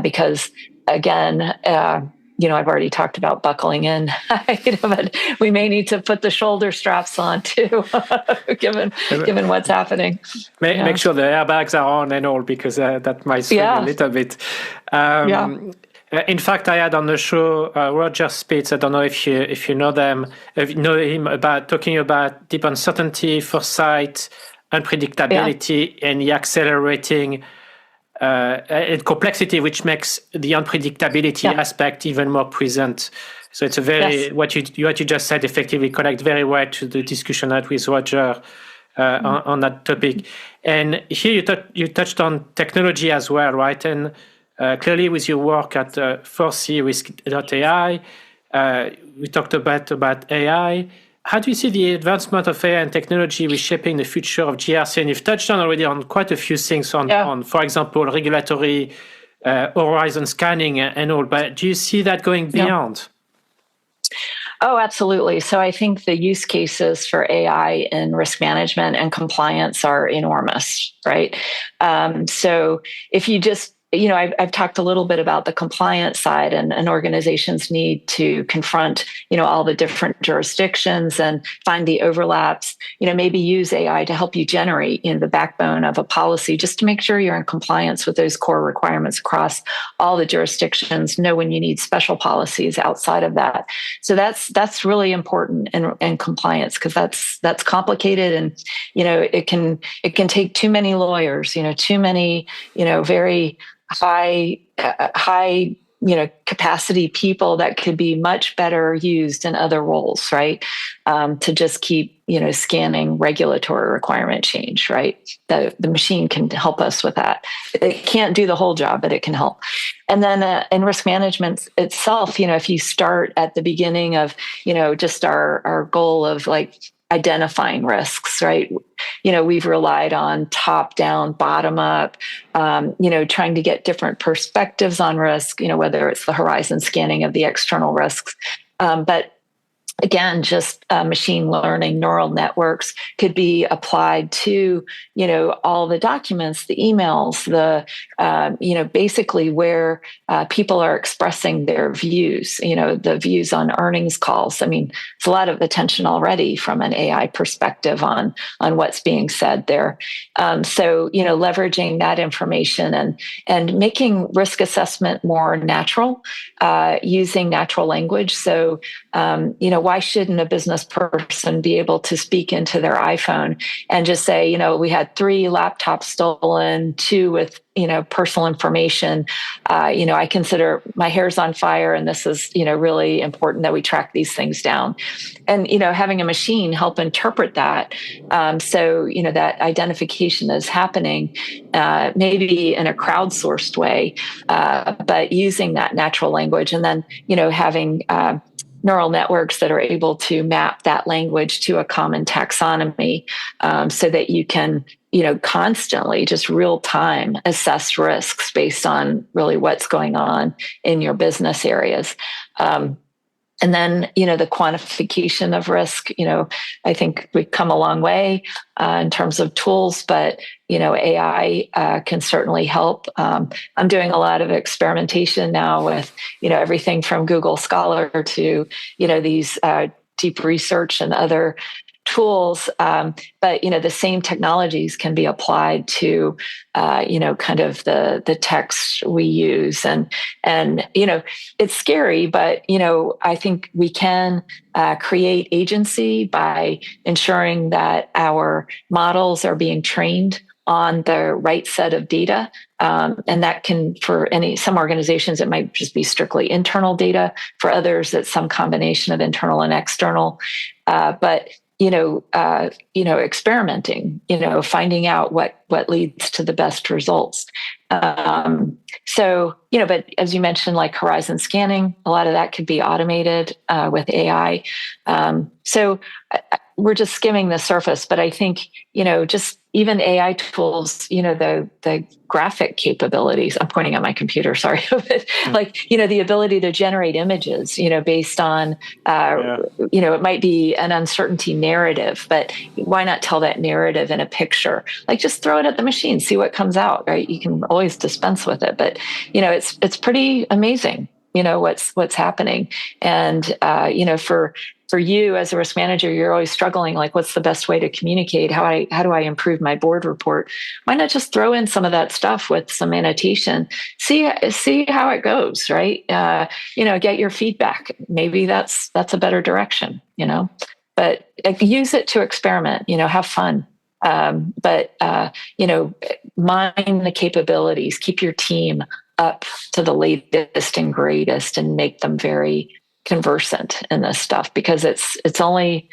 C: Because again, I've already talked about buckling in, but we may need to put the shoulder straps on too, given what's happening.
D: Make sure the airbags are on and all, because that might swing a little bit. In fact, I had on the show Roger Spitz. I don't know if you know them, if you know him, about talking about deep uncertainty, foresight, unpredictability, and the accelerating complexity, which makes the unpredictability aspect even more present. So it's a very what you just said effectively connect very well to the discussion I had with Roger on that topic. And here you touched on technology as well, right? And clearly, with your work at 4C Risk.ai, we talked about AI. How do you see the advancement of AI and technology reshaping the future of GRC? And you've touched on already on quite a few things on for example, regulatory horizon scanning and all. But do you see that going beyond?
C: Oh, absolutely. So I think the use cases for AI in risk management and compliance are enormous, right? So if you just I've talked a little bit about the compliance side and organizations need to confront, all the different jurisdictions and find the overlaps, maybe use AI to help you generate, the backbone of a policy just to make sure you're in compliance with those core requirements across all the jurisdictions, know when you need special policies outside of that. So that's really important in compliance, because that's complicated and, it can take too many lawyers, too many, very high capacity people that could be much better used in other roles, right? To just keep, scanning regulatory requirement change, right? The machine can help us with that. It can't do the whole job, but it can help. And then in risk management itself, if you start at the beginning of, just our goal of identifying risks, right? We've relied on top down, bottom up, trying to get different perspectives on risk, whether it's the horizon scanning of the external risks. But again, just machine learning, neural networks could be applied to, all the documents, the emails, the, basically where people are expressing their views, the views on earnings calls. I mean, it's a lot of attention already from an AI perspective on what's being said there. So, leveraging that information and making risk assessment more natural, using natural language. So, why shouldn't a business person be able to speak into their iPhone and just say, we had 3 laptops stolen, 2 with, personal information. I consider my hair's on fire and this is, really important that we track these things down. And, having a machine help interpret that. So, that identification is happening, maybe in a crowdsourced way, but using that natural language and then, having, neural networks that are able to map that language to a common taxonomy, so that you can, constantly just real time assess risks based on really what's going on in your business areas. And then, the quantification of risk, I think we've come a long way in terms of tools, but, AI can certainly help. I'm doing a lot of experimentation now with, everything from Google Scholar to, these deep research and other tools. But, the same technologies can be applied to, kind of the text we use. And, it's scary, but, I think we can create agency by ensuring that our models are being trained on the right set of data. And that can, for some organizations, it might just be strictly internal data. For others, it's some combination of internal and external. But experimenting, finding out what leads to the best results. So, but as you mentioned, like horizon scanning, a lot of that could be automated with AI. So we're just skimming the surface. But I think, just even AI tools, the graphic capabilities, I'm pointing at my computer, sorry, but the ability to generate images, based on, it might be an uncertainty narrative, but why not tell that narrative in a picture? Like, just throw it at the machine, see what comes out, right? You can always dispense with it, but, it's pretty amazing, what's happening. And, for you as a risk manager, you're always struggling, like, what's the best way to communicate? How do I improve my board report? Why not just throw in some of that stuff with some annotation? See how it goes, right? Get your feedback. Maybe that's a better direction, but use it to experiment, have fun. But mine the capabilities, keep your team up to the latest and greatest, and make them very conversant in this stuff, because it's only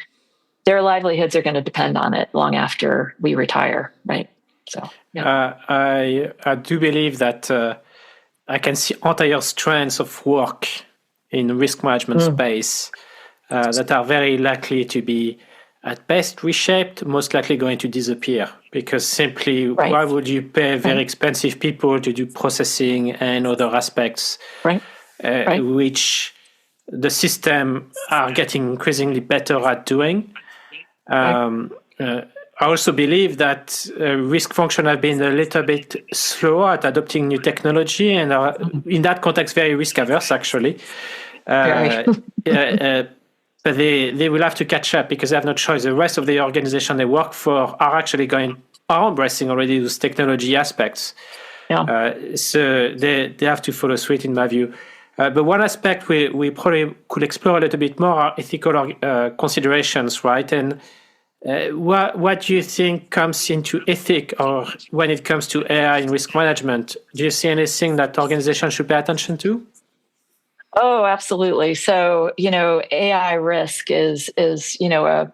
C: their livelihoods are going to depend on it long after we retire, right? So
D: I do believe that I can see entire strands of work in risk management space that are very likely to be at best reshaped, most likely going to disappear, because simply why would you pay very expensive people to do processing and other aspects which the system are getting increasingly better at doing. I also believe that risk function have been a little bit slower at adopting new technology, and are in that context very risk averse actually. But they will have to catch up, because they have no choice. The rest of the organization they work for are embracing already those technology aspects. So they have to follow suit, in my view. But one aspect we probably could explore a little bit more are ethical considerations, right? And what do you think comes into ethic, or when it comes to AI in risk management? Do you see anything that organizations should pay attention to?
C: Oh, absolutely. So, AI risk is a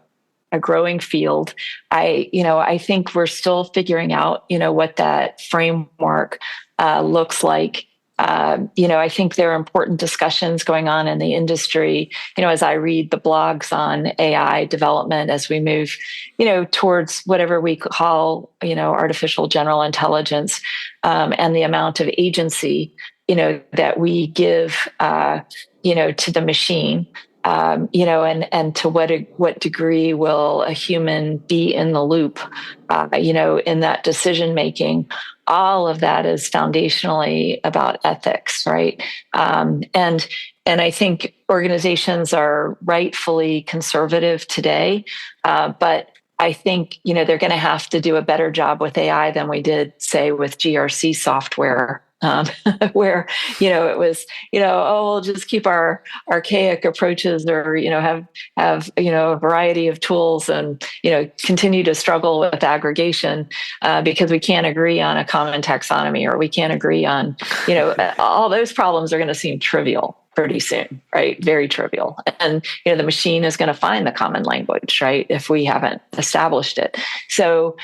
C: growing field. I think we're still figuring out, what that framework looks like. I think there are important discussions going on in the industry, as I read the blogs on AI development, as we move, towards whatever we call, artificial general intelligence, and the amount of agency, that we give, to the machine, and to what degree will a human be in the loop, in that decision making. All of that is foundationally about ethics, right? And I think organizations are rightfully conservative today, but I think they're going to have to do a better job with AI than we did, say, with GRC software. Where, it was, we'll just keep our archaic approaches, or, have, a variety of tools, and, continue to struggle with aggregation, because we can't agree on a common taxonomy, or we can't agree on, all those problems are going to seem trivial pretty soon, right? Very trivial. And, the machine is going to find the common language, right? If we haven't established it. So,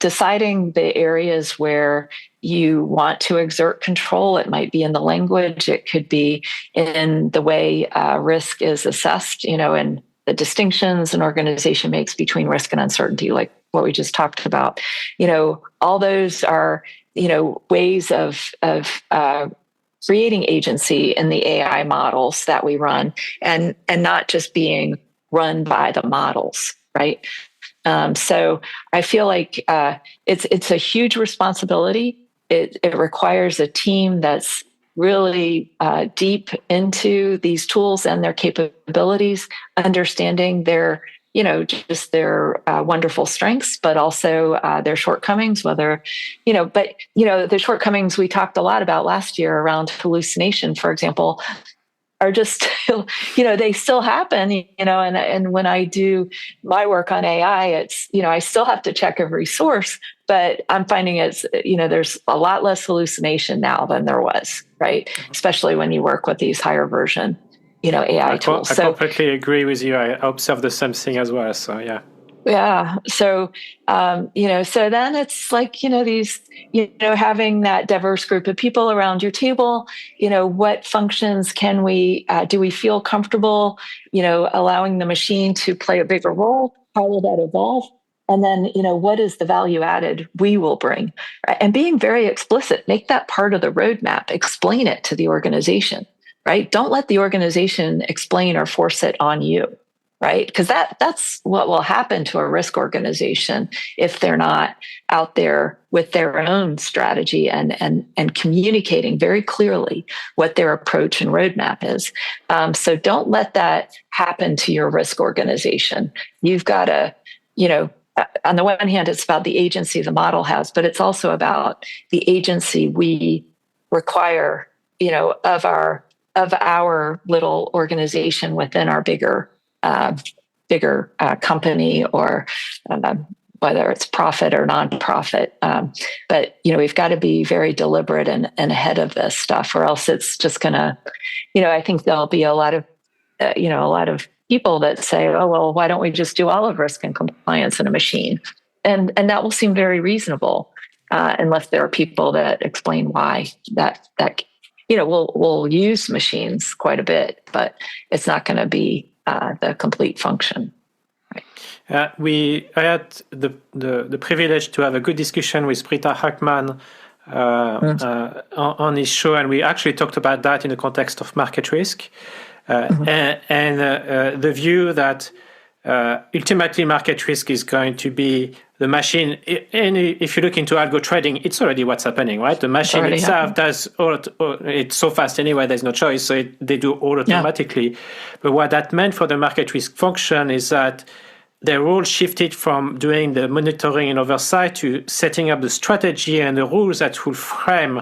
C: deciding the areas where you want to exert control. It might be in the language. It could be in the way risk is assessed, and the distinctions an organization makes between risk and uncertainty, like what we just talked about. All those are, ways of creating agency in the AI models that we run, and not just being run by the models, right? So I feel like it's a huge responsibility. It requires a team that's really deep into these tools and their capabilities, understanding their, just their wonderful strengths, but also their shortcomings. But the shortcomings we talked a lot about last year around hallucination, for example, are just, they still happen, and when I do my work on AI, it's, I still have to check every source, but I'm finding there's a lot less hallucination now than there was, right? Especially when you work with these higher version, AI tools.
D: I completely agree with you. I observe the same thing as well. So, yeah.
C: Yeah. So, so then it's like, these, having that diverse group of people around your table, what functions do we feel comfortable, allowing the machine to play a bigger role? How will that evolve? And then, what is the value added we will bring? Right? And being very explicit, make that part of the roadmap, explain it to the organization, right? Don't let the organization explain or force it on you. Right? Because that's what will happen to a risk organization if they're not out there with their own strategy and communicating very clearly what their approach and roadmap is. So don't let that happen to your risk organization. You've got to, on the one hand, it's about the agency the model has, but it's also about the agency we require, of our little organization within our bigger company, or whether it's profit or nonprofit. But we've got to be very deliberate and ahead of this stuff, or else it's just gonna. I think there'll be a lot of people that say, "Oh well, why don't we just do all of risk and compliance in a machine?" And that will seem very reasonable, unless there are people that explain why that we'll use machines quite a bit, but it's not going to be the complete function.
D: Right. I had the privilege to have a good discussion with Britta Hackman on his show, and we actually talked about that in the context of market risk, and the view that ultimately market risk is going to be the machine. And if you look into algo trading, it's already what's happening, right? The machine itself does it's so fast anyway, there's no choice, so they do all automatically. Yeah. But what that meant for the market risk function is that their role shifted from doing the monitoring and oversight to setting up the strategy and the rules that will frame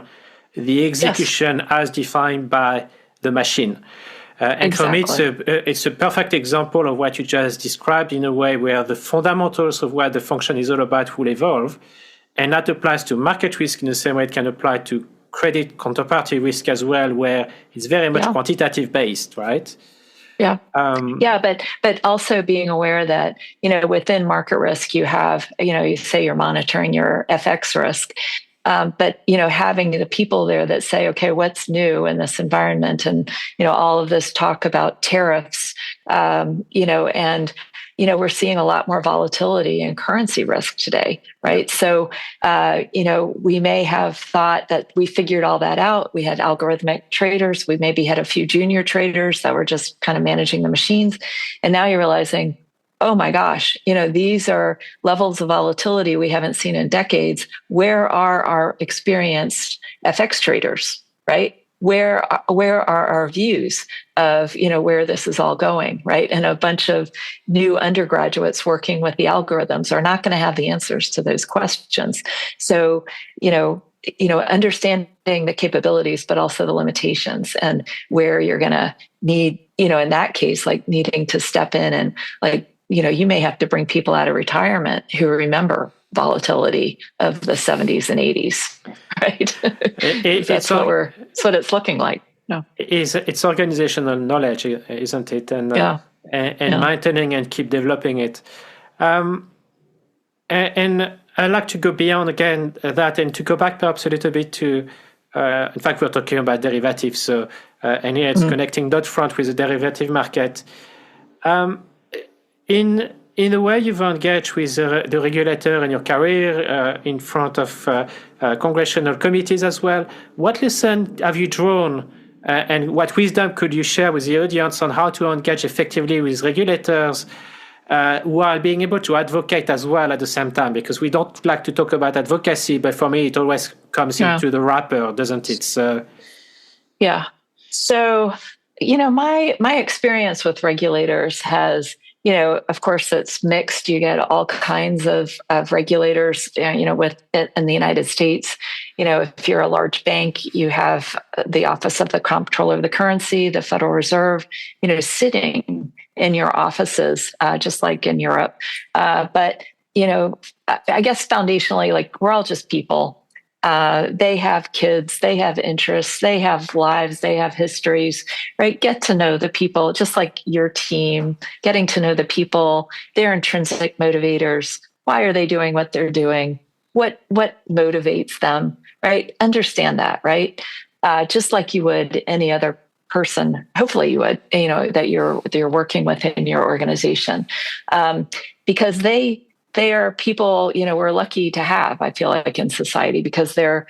D: the execution as defined by the machine. And exactly. For me, it's a perfect example of what you just described, in a way where the fundamentals of what the function is all about will evolve. And that applies to market risk in the same way it can apply to credit counterparty risk as well, where it's very much quantitative based, right?
C: Yeah. But also being aware that, within market risk, you have, you say you're monitoring your FX risk. But, having the people there that say, okay, what's new in this environment? And, all of this talk about tariffs, and, we're seeing a lot more volatility in currency risk today, right? So, we may have thought that we figured all that out. We had algorithmic traders. We maybe had a few junior traders that were just kind of managing the machines. And now you're realizing, oh my gosh, these are levels of volatility we haven't seen in decades. Where are our experienced FX traders, right? Where are our views of, where this is all going, right? And a bunch of new undergraduates working with the algorithms are not going to have the answers to those questions. So, understanding the capabilities, but also the limitations, and where you're going to need, in that case, like needing to step in and you may have to bring people out of retirement who remember volatility of the 70s and 80s, right? That's what it's looking like. No,
D: it's organizational knowledge, isn't it? And maintaining and keep developing it. And I'd like to go beyond again that, and to go back perhaps a little bit to. In fact, we're talking about derivatives, so and here it's connecting Dodd-Frank with the derivative market. In the way you've engaged with the regulator in your career, in front of congressional committees as well, what lesson have you drawn, and what wisdom could you share with the audience on how to engage effectively with regulators while being able to advocate as well at the same time? Because we don't like to talk about advocacy, but for me, it always comes into the wrapper, doesn't it? So,
C: yeah. So, my experience with regulators has, of course, it's mixed. You get all kinds of regulators, with in the United States. If you're a large bank, you have the Office of the Comptroller of the Currency, the Federal Reserve, sitting in your offices, just like in Europe. But, I guess foundationally, we're all just people. They have kids, they have interests, they have lives, they have histories, right? Get to know the people, just like your team, getting to know the people, their intrinsic motivators. Why are they doing what they're doing? What motivates them, right? Understand that, right? Just like you would any other person, hopefully you would, that you're working with in your organization, because they are people, we're lucky to have, I feel like, in society, because they're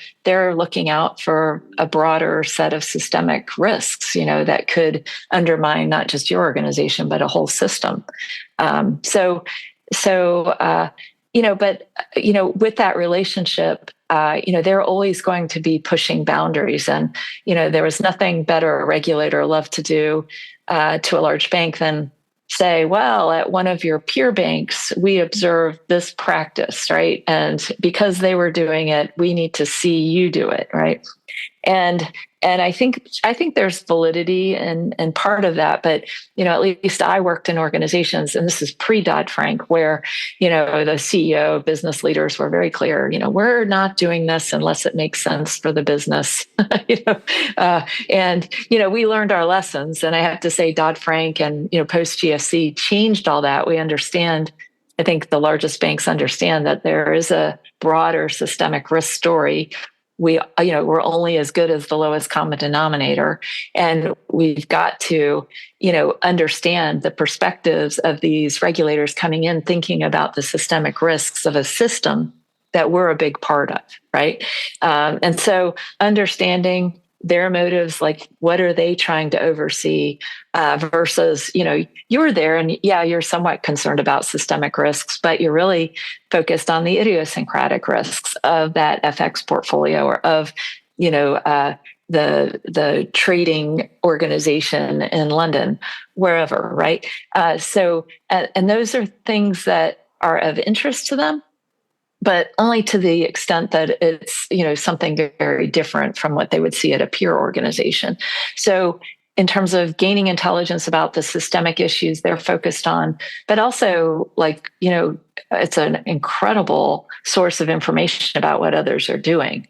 C: looking out for a broader set of systemic risks, that could undermine not just your organization, but a whole system. But with that relationship, they're always going to be pushing boundaries. And, there was nothing better a regulator loved to do to a large bank than say, well, at one of your peer banks, we observed this practice, right? And because they were doing it, we need to see you do it, right? And I think there's validity in part of that, but at least I worked in organizations, and this is pre-Dodd-Frank, where the CEO, business leaders were very clear. We're not doing this unless it makes sense for the business. And we learned our lessons, and I have to say, Dodd-Frank and post GFC changed all that. We understand. I think the largest banks understand that there is a broader systemic risk story. We're only as good as the lowest common denominator. And we've got to, understand the perspectives of these regulators coming in, thinking about the systemic risks of a system that we're a big part of, right? And so understanding their motives, like what are they trying to oversee versus, you're there and you're somewhat concerned about systemic risks, but you're really focused on the idiosyncratic risks of that FX portfolio or of, the trading organization in London, wherever, right? And those are things that are of interest to them, but only to the extent that it's, something very different from what they would see at a peer organization. So in terms of gaining intelligence about the systemic issues they're focused on, but also it's an incredible source of information about what others are doing.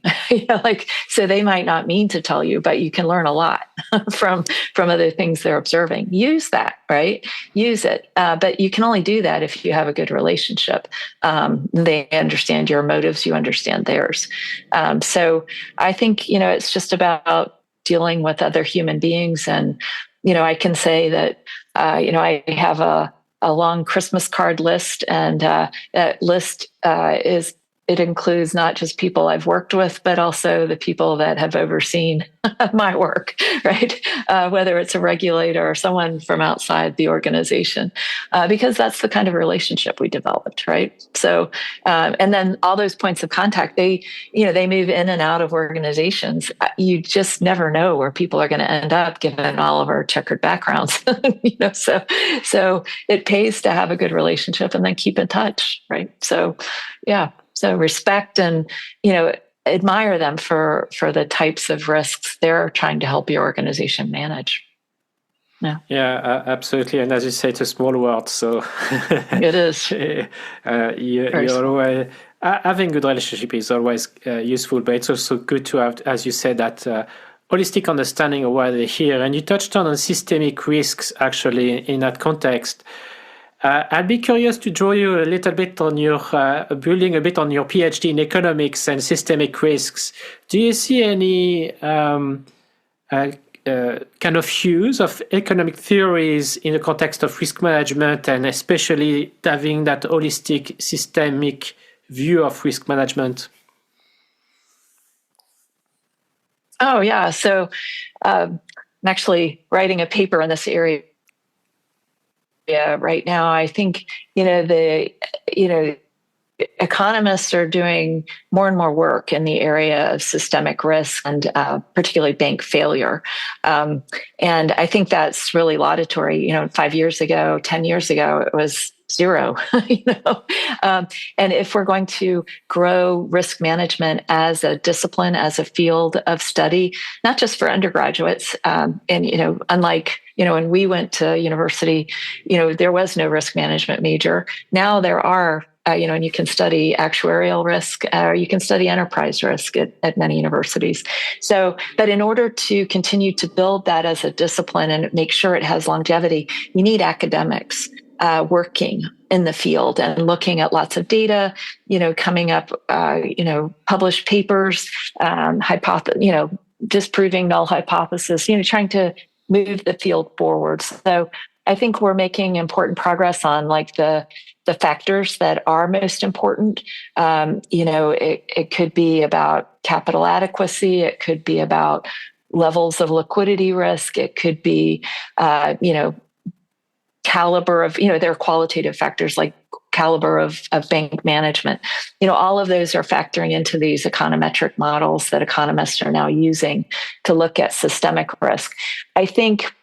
C: So they might not mean to tell you, but you can learn a lot from other things they're observing. Use that, right? Use it. But you can only do that if you have a good relationship. They understand your motives, you understand theirs. So I think, it's just about dealing with other human beings. And, I can say that, I have a long Christmas card list, and that list it includes not just people I've worked with, but also the people that have overseen my work, right? Whether it's a regulator or someone from outside the organization, because that's the kind of relationship we developed, right? So, and then all those points of contact, they move in and out of organizations. You just never know where people are going to end up given all of our checkered backgrounds, so it pays to have a good relationship and then keep in touch, right? So, yeah. So respect and, admire them for the types of risks they're trying to help your organization manage.
D: Yeah, absolutely. And as you say, it's a small world, so
C: it is.
D: You always having good relationship is always useful, but it's also good to have, as you said, that holistic understanding of why they're here. And you touched on systemic risks actually in that context. I'd be curious to draw you a little bit on your building a bit on your PhD in economics and systemic risks. Do you see any kind of use of economic theories in the context of risk management, and especially having that holistic systemic view of risk management?
C: Oh, yeah. So I'm actually writing a paper in this area right now. I think, economists are doing more and more work in the area of systemic risk and particularly bank failure. And I think that's really laudatory. 5 years ago, 10 years ago, it was zero, and if we're going to grow risk management as a discipline, as a field of study, not just for undergraduates, and, unlike, when we went to university, there was no risk management major. Now there are and you can study actuarial risk, or you can study enterprise risk at many universities. So, but in order to continue to build that as a discipline and make sure it has longevity, you need academics working in the field and looking at lots of data, coming up, published papers, disproving null hypothesis, trying to move the field forward. So I think we're making important progress on like the factors that are most important. It could be about capital adequacy. It could be about levels of liquidity risk. It could be, caliber of, there are qualitative factors like caliber of bank management. All of those are factoring into these econometric models that economists are now using to look at systemic risk. I think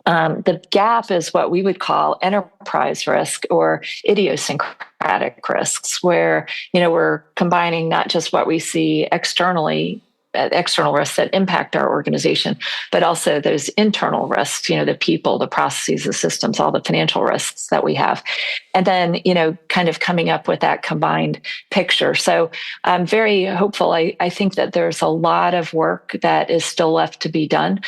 C: the gap is what we would call enterprise risk or idiosyncratic risks, where, we're combining not just what we see external risks that impact our organization, but also those internal risks, the people, the processes, the systems, all the financial risks that we have. And then, kind of coming up with that combined picture. So I'm very hopeful. I think that there's a lot of work that is still left to be done.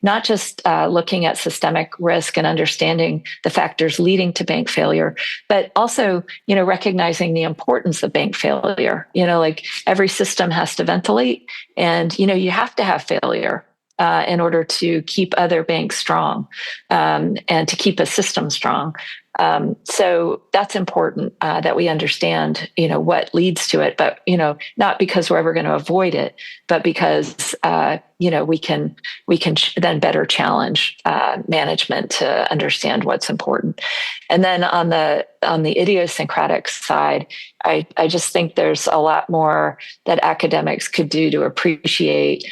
C: Not just looking at systemic risk and understanding the factors leading to bank failure, but also, recognizing the importance of bank failure. Like every system has to ventilate, and, you have to have failure in order to keep other banks strong and to keep a system strong. So that's important that we understand, what leads to it, but, not because we're ever going to avoid it, but because, we can then better challenge management to understand what's important. And then on the idiosyncratic side, I just think there's a lot more that academics could do to appreciate,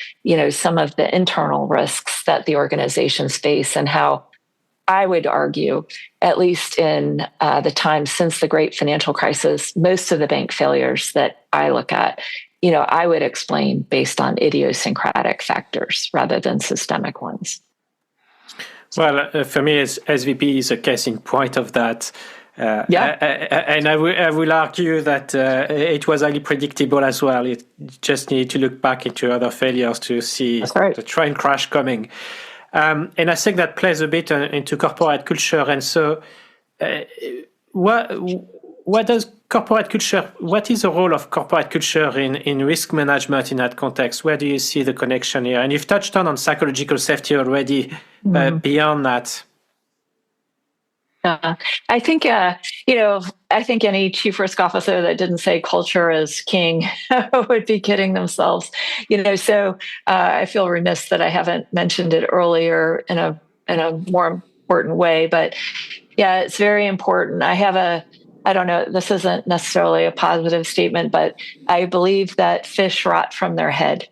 C: some of the internal risks that the organizations face, and how I would argue, at least in the time since the great financial crisis, most of the bank failures that I look at, I would explain based on idiosyncratic factors rather than systemic ones.
D: Well, for me, SVB is a case in point of that. And I will argue that it was highly predictable as well. You just need to look back into other failures to see the train crash coming. And I think that plays a bit into corporate culture. And so what is the role of corporate culture in risk management in that context? Where do you see the connection here? And you've touched on psychological safety already. Beyond that,
C: I think I think any chief risk officer that didn't say culture is king would be kidding themselves. So I feel remiss that I haven't mentioned it earlier in a more important way. But yeah, it's very important. I don't know, this isn't necessarily a positive statement, but I believe that fish rot from their head.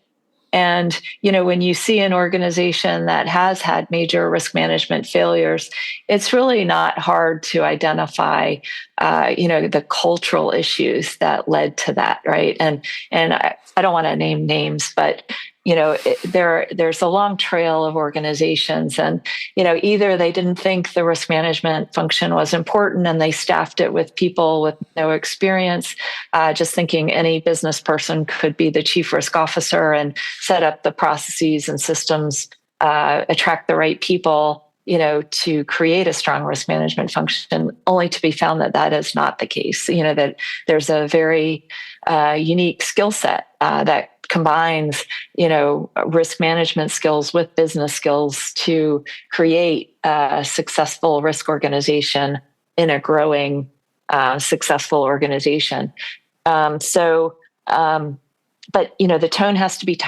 C: And, when you see an organization that has had major risk management failures, it's really not hard to identify, the cultural issues that led to that, right? And I don't want to name names, but, there's a long trail of organizations, and, either they didn't think the risk management function was important and they staffed it with people with no experience, just thinking any business person could be the chief risk officer and set up the processes and systems, attract the right people, to create a strong risk management function, only to be found that is not the case. That there's a very unique skill set that combines, risk management skills with business skills to create a successful risk organization in a growing, successful organization. But, the tone has to be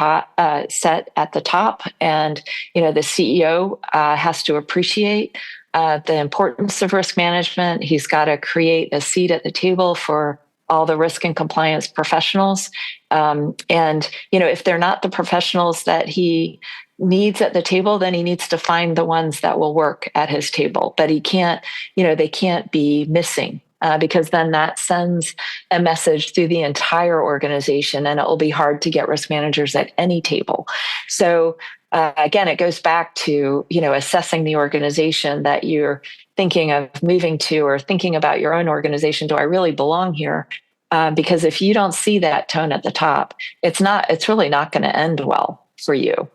C: set at the top, and, the CEO has to appreciate the importance of risk management. He's got to create a seat at the table for all the risk and compliance professionals. And, if they're not the professionals that he needs at the table, then he needs to find the ones that will work at his table. But he can't, they can't be missing. Because then that sends a message through the entire organization, and it will be hard to get risk managers at any table. So again, it goes back to, assessing the organization that you're thinking of moving to, or thinking about your own organization. Do I really belong here? Because if you don't see that tone at the top, it's really not going to end well for you.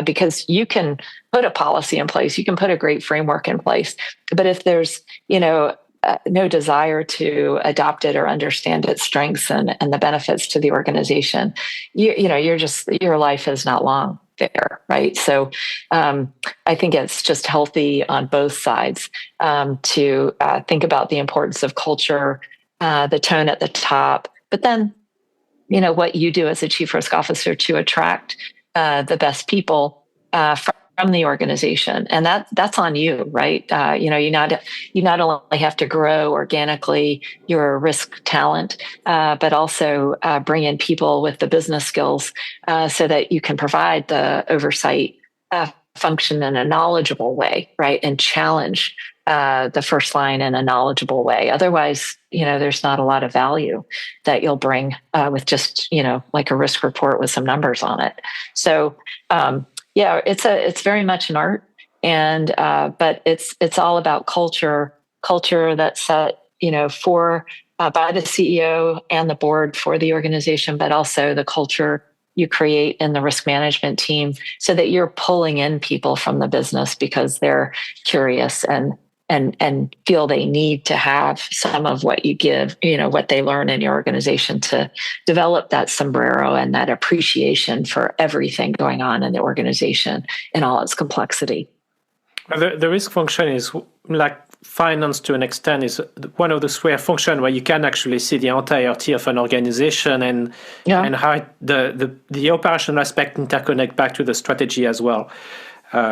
C: Because you can put a policy in place, you can put a great framework in place, but if there's, no desire to adopt it or understand its strengths and the benefits to the organization, your life is not long there, right? So I think it's just healthy on both sides to think about the importance of culture, the tone at the top, but then, what you do as a chief risk officer to attract the best people from the organization, and that's on you, right? You not only have to grow organically your risk talent, but also bring in people with the business skills so that you can provide the oversight function in a knowledgeable way, right? And challenge the first line in a knowledgeable way. Otherwise, there's not a lot of value that you'll bring with just, like a risk report with some numbers on it. So, it's very much an art, and but it's all about culture that's set, for by the CEO and the board for the organization, but also the culture you create in the risk management team, so that you're pulling in people from the business because they're curious and feel they need to have some of what you give, what they learn in your organization, to develop that sombrero and that appreciation for everything going on in the organization in all its complexity.
D: Well, the risk function is like finance to an extent, is one of the sphere function where you can actually see the entirety of an organization and how the operational aspect interconnect back to the strategy as well.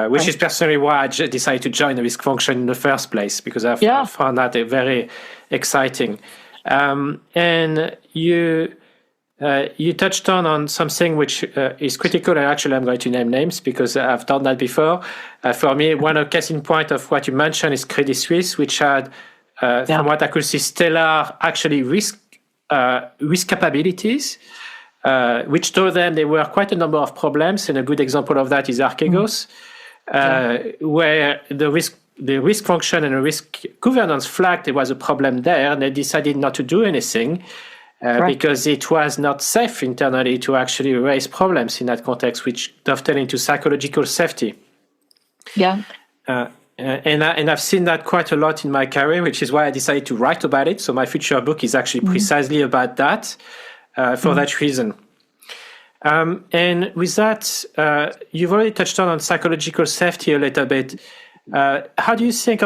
D: Which is personally why I decided to join the risk function in the first place, because I found that very exciting. And you touched on something which is critical, and actually I'm going to name names because I've done that before. For me, one case in point of what you mentioned is Credit Suisse, which had, from what I could see, stellar actually risk capabilities, which told them there were quite a number of problems, and a good example of that is Archegos. Where the risk function and the risk governance flagged there was a problem there, and they decided not to do anything because it was not safe internally to actually raise problems in that context, which dovetail into psychological safety. And I've seen that quite a lot in my career, which is why I decided to write about it. So my future book is actually precisely about that, for that reason. And with that, you've already touched on psychological safety a little bit. How do you think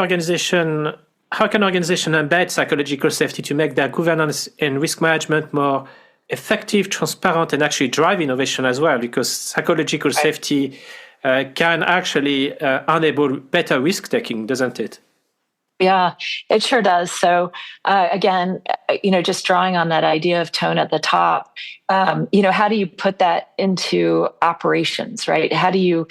D: how can organization embed psychological safety to make their governance and risk management more effective, transparent, and actually drive innovation as well? Because psychological safety can actually enable better risk taking, doesn't it?
C: Yeah, it sure does. So again, just drawing on that idea of tone at the top, how do you put that into operations, right? How do you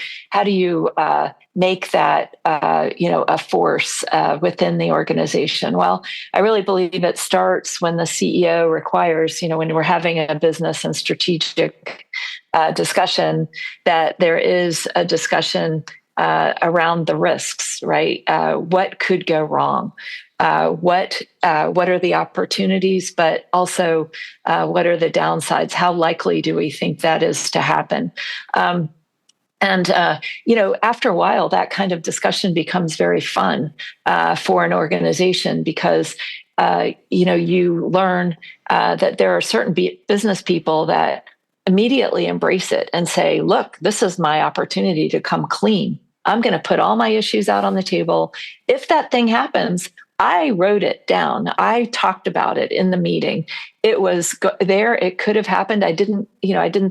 C: make that, a force within the organization? Well, I really believe it starts when the CEO requires, when we're having a business and strategic discussion, that there is a discussion around the risks, right? What could go wrong? What are the opportunities, but also what are the downsides? How likely do we think that is to happen? After a while, that kind of discussion becomes very fun for an organization, because you learn that there are certain business people that immediately embrace it and say, look, this is my opportunity to come clean. I'm going to put all my issues out on the table. If that thing happens, I wrote it down. I talked about it in the meeting. It was there. It could have happened. I didn't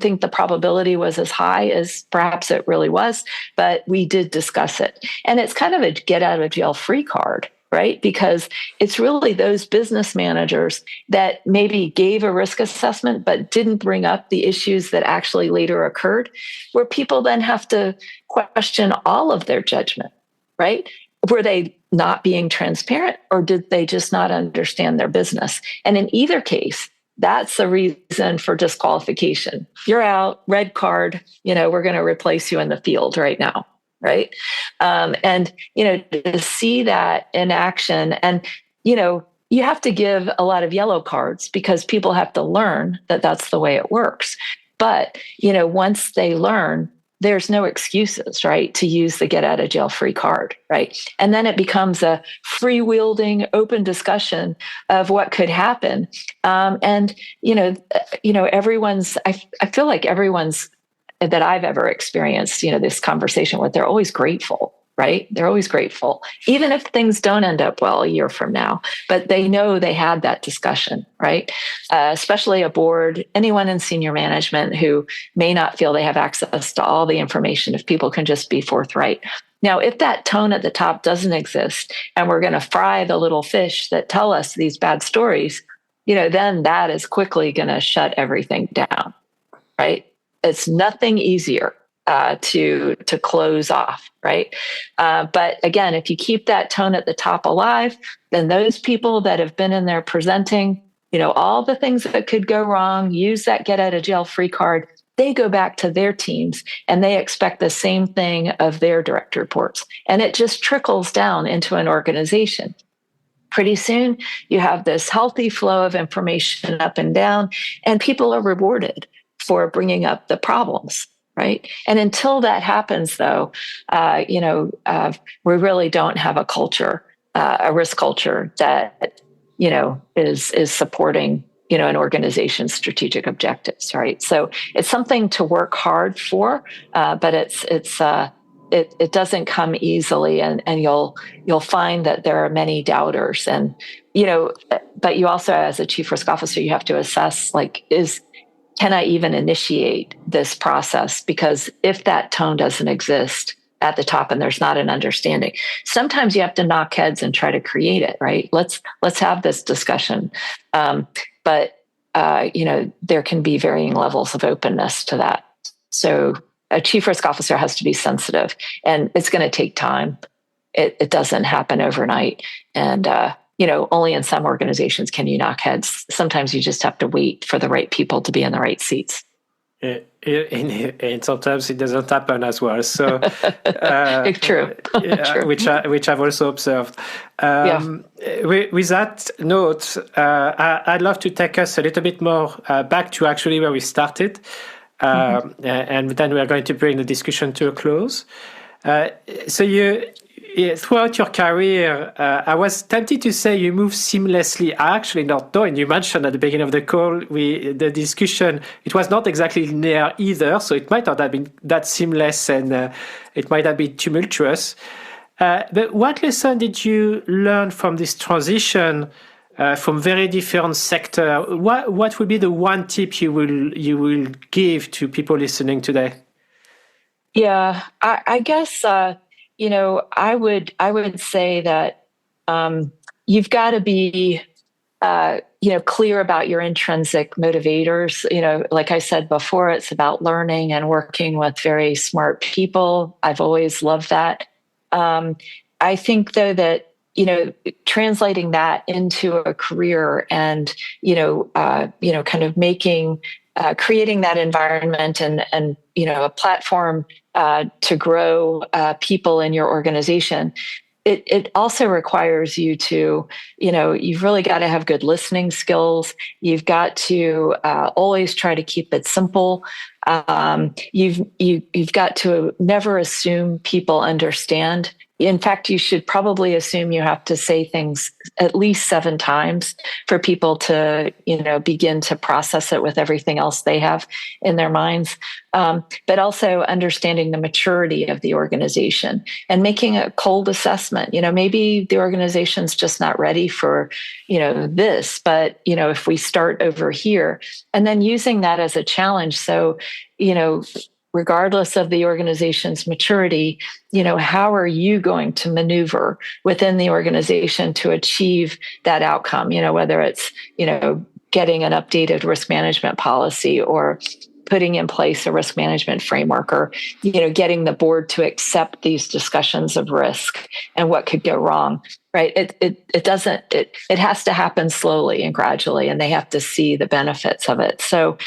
C: think the probability was as high as perhaps it really was, but we did discuss it. And it's kind of a get out of jail free card, right? Because it's really those business managers that maybe gave a risk assessment, but didn't bring up the issues that actually later occurred, where people then have to question all of their judgment, right? Were they not being transparent, or did they just not understand their business? And in either case, that's the reason for disqualification. You're out, red card, we're going to replace you in the field right now. Right. And, to see that in action, and, you have to give a lot of yellow cards because people have to learn that that's the way it works. But, once they learn, there's no excuses, right, to use the get out of jail free card, right? And then it becomes a free-wielding, open discussion of what could happen. And, everyone's, I feel like everyone's that I've ever experienced, this conversation with, they're always grateful, right? They're always grateful, even if things don't end up well a year from now, but they know they had that discussion, right? Especially a board, anyone in senior management who may not feel they have access to all the information, if people can just be forthright. Now, if that tone at the top doesn't exist and we're going to fry the little fish that tell us these bad stories, then that is quickly going to shut everything down, right? It's nothing easier to close off, right? But again, if you keep that tone at the top alive, then those people that have been in there presenting, all the things that could go wrong, use that get out of jail free card, they go back to their teams and they expect the same thing of their direct reports. And it just trickles down into an organization. Pretty soon, you have this healthy flow of information up and down, and people are rewarded for bringing up the problems. Right. And until that happens, though, we really don't have a culture, a risk culture that, is supporting, an organization's strategic objectives. Right. So it's something to work hard for, but it doesn't come easily. And you'll find that there are many doubters. And, but you also, as a chief risk officer, you have to assess, can I even initiate this process? Because if that tone doesn't exist at the top and there's not an understanding, sometimes you have to knock heads and try to create it, right? Let's have this discussion. But there can be varying levels of openness to that. So a chief risk officer has to be sensitive, and it's going to take time. It doesn't happen overnight. And, only in some organizations can you knock heads. Sometimes you just have to wait for the right people to be in the right seats.
D: And sometimes it doesn't happen as well. So
C: True. True.
D: Which I've also observed. With that note, I'd love to take us a little bit more back to actually where we started. And then we're going to bring the discussion to a close. So throughout your career, I was tempted to say you moved seamlessly. I actually not know, and you mentioned at the beginning of the call, the discussion, it was not exactly linear either, so it might not have been that seamless, and it might have been tumultuous. But what lesson did you learn from this transition from very different sectors? What would be the one tip you will give to people listening today?
C: Yeah, I guess... I would say that you've got to be, clear about your intrinsic motivators. Like I said before, it's about learning and working with very smart people. I've always loved that. I think, though, that translating that into a career and kind of creating that environment and a platform to grow people in your organization. It also requires you to, you've really got to have good listening skills. You've got to always try to keep it simple. You've got to never assume people understand. In fact, you should probably assume you have to say things at least 7 times for people to, begin to process it with everything else they have in their minds. But also understanding the maturity of the organization and making a cold assessment. Maybe the organization's just not ready for, this, but, if we start over here, and then using that as a challenge. So, regardless of the organization's maturity, how are you going to maneuver within the organization to achieve that outcome? Whether it's, getting an updated risk management policy or, putting in place a risk management framework, or, getting the board to accept these discussions of risk and what could go wrong, right? It has to happen slowly and gradually, and they have to see the benefits of it. So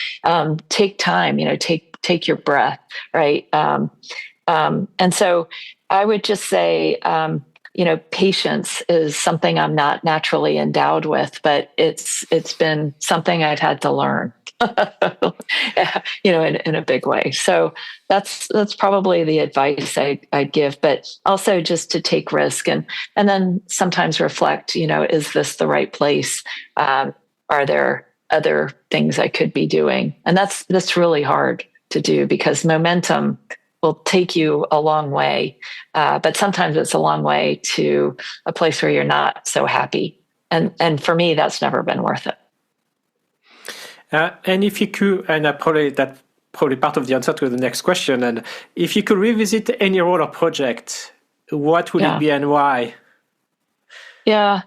C: take time, take your breath, right? And so I would just say, patience is something I'm not naturally endowed with, but it's been something I've had to learn, in a big way. So that's probably the advice I'd give, but also just to take risk and then sometimes reflect, is this the right place? Are there other things I could be doing? And that's really hard to do, because momentum will take you a long way. But sometimes it's a long way to a place where you're not so happy. And for me, that's never been worth it.
D: And if you could, and that's probably part of the answer to the next question, and if you could revisit any role or project, what would it be and why?
C: Yeah.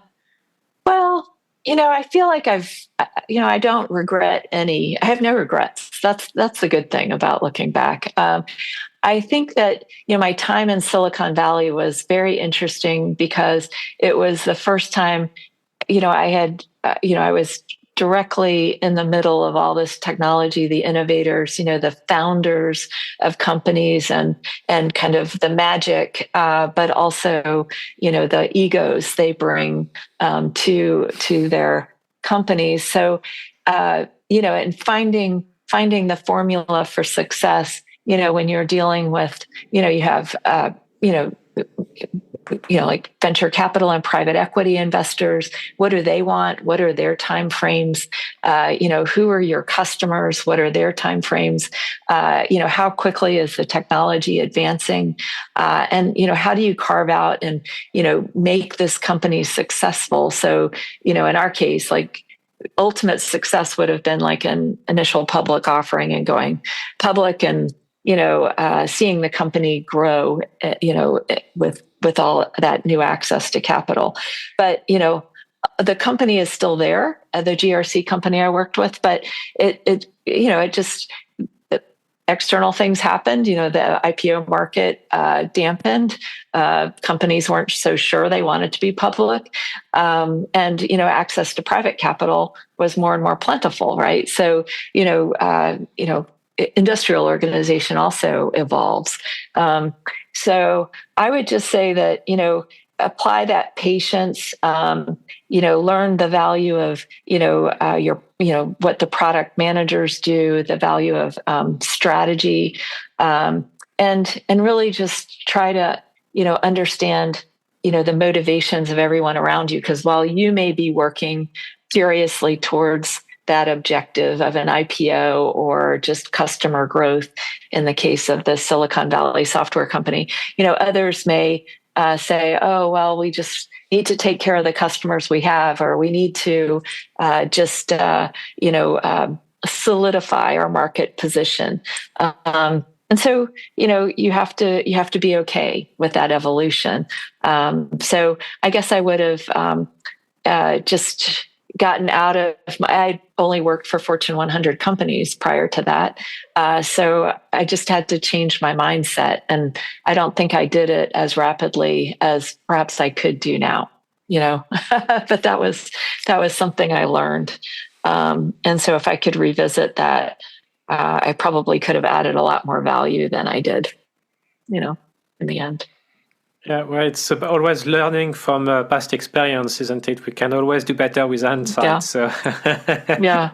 C: Well, I feel like I don't regret any. I have no regrets. That's the good thing about looking back. I think that, my time in Silicon Valley was very interesting because it was the first time, I was directly in the middle of all this technology, the innovators, the founders of companies and kind of the magic, but also, the egos they bring to their companies. So, and finding the formula for success, when you're dealing with, you have, like venture capital and private equity investors. What do they want? What are their timeframes? Who are your customers? What are their timeframes? How quickly is the technology advancing? And how do you carve out and, make this company successful? So, in our case, like, ultimate success would have been like an initial public offering and going public and, seeing the company grow, with all that new access to capital. But, the company is still there, the GRC company I worked with, but it just, external things happened. The IPO market dampened. Companies weren't so sure they wanted to be public. And, access to private capital was more and more plentiful, right? So, industrial organization also evolves. So I would just say that, apply that patience, learn the value of, what the product managers do, the value of strategy, and really just try to, understand, the motivations of everyone around you. Because while you may be working furiously towards that objective of an IPO or just customer growth, in the case of the Silicon Valley software company, others may say, oh, well, we just need to take care of the customers we have, or we need to solidify our market position. And so, you have to be okay with that evolution. So I guess I would have just gotten out of I only worked for Fortune 100 companies prior to that. So I just had to change my mindset. And I don't think I did it as rapidly as perhaps I could do now, but that was something I learned. And so if I could revisit that, I probably could have added a lot more value than I did, in the end.
D: Yeah, well, it's always learning from past experience, isn't it? We can always do better with hindsight.
C: Yeah,
D: so.
C: Yeah,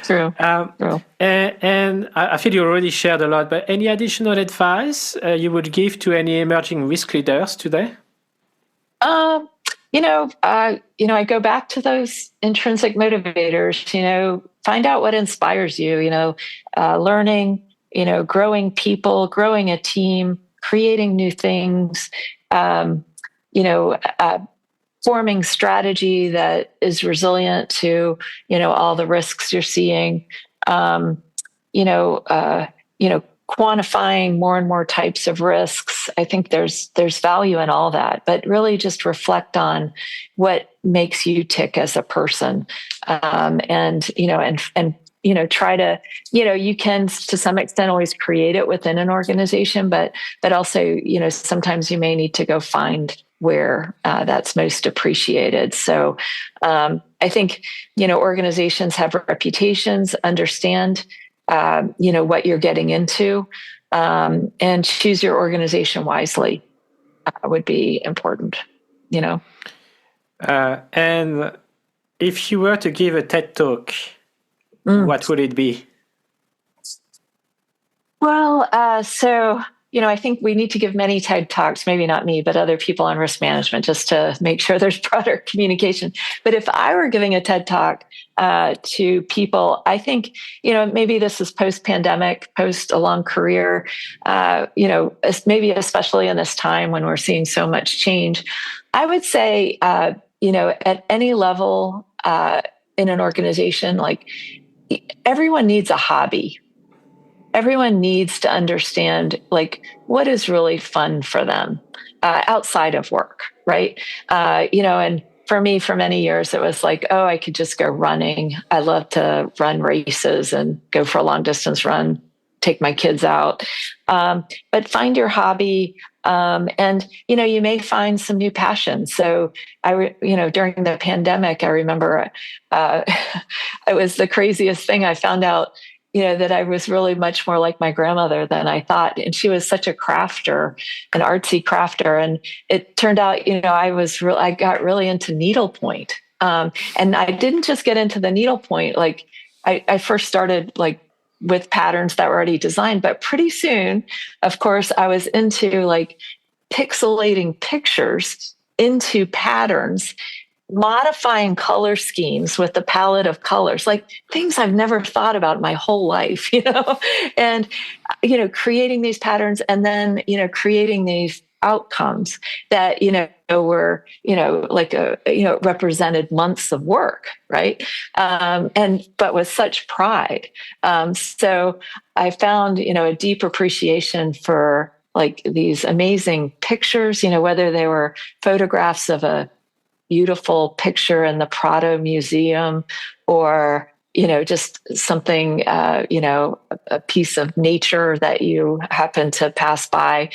C: true. True.
D: And I feel you already shared a lot, but any additional advice you would give to any emerging risk leaders today?
C: I go back to those intrinsic motivators. Find out what inspires you. Learning. Growing people, growing a team, creating new things, forming strategy that is resilient to, all the risks you're seeing, quantifying more and more types of risks. I think there's value in all that, but really just reflect on what makes you tick as a person. And try to, you can to some extent always create it within an organization, but also, sometimes you may need to go find where that's most appreciated. So I think, organizations have reputations, understand, what you're getting into, and choose your organization wisely would be important,
D: And if you were to give a TED Talk, what would it be?
C: Well, I think we need to give many TED Talks, maybe not me, but other people on risk management, just to make sure there's broader communication. But if I were giving a TED Talk to people, I think, maybe this is post-pandemic, post a long career, maybe especially in this time when we're seeing so much change, I would say, at any level in an organization, like everyone needs a hobby. Everyone needs to understand like what is really fun for them outside of work, right? And for me, for many years, it was like, oh, I could just go running. I love to run races and go for a long distance run, take my kids out. But find your hobby. And, you may find some new passions. So during the pandemic, I remember it was the craziest thing. I found out, that I was really much more like my grandmother than I thought. And she was such a crafter, an artsy crafter. And it turned out, I got really into needlepoint. And I didn't just get into the needlepoint. Like I first started like with patterns that were already designed, but pretty soon, of course, I was into like pixelating pictures into patterns, modifying color schemes with the palette of colors, like things I've never thought about my whole life, and, creating these patterns and then, creating these outcomes that, were, represented months of work. Right. But with such pride. So I found, a deep appreciation for like these amazing pictures, whether they were photographs of a beautiful picture in the Prado Museum or, just something, a piece of nature that you happen to pass by,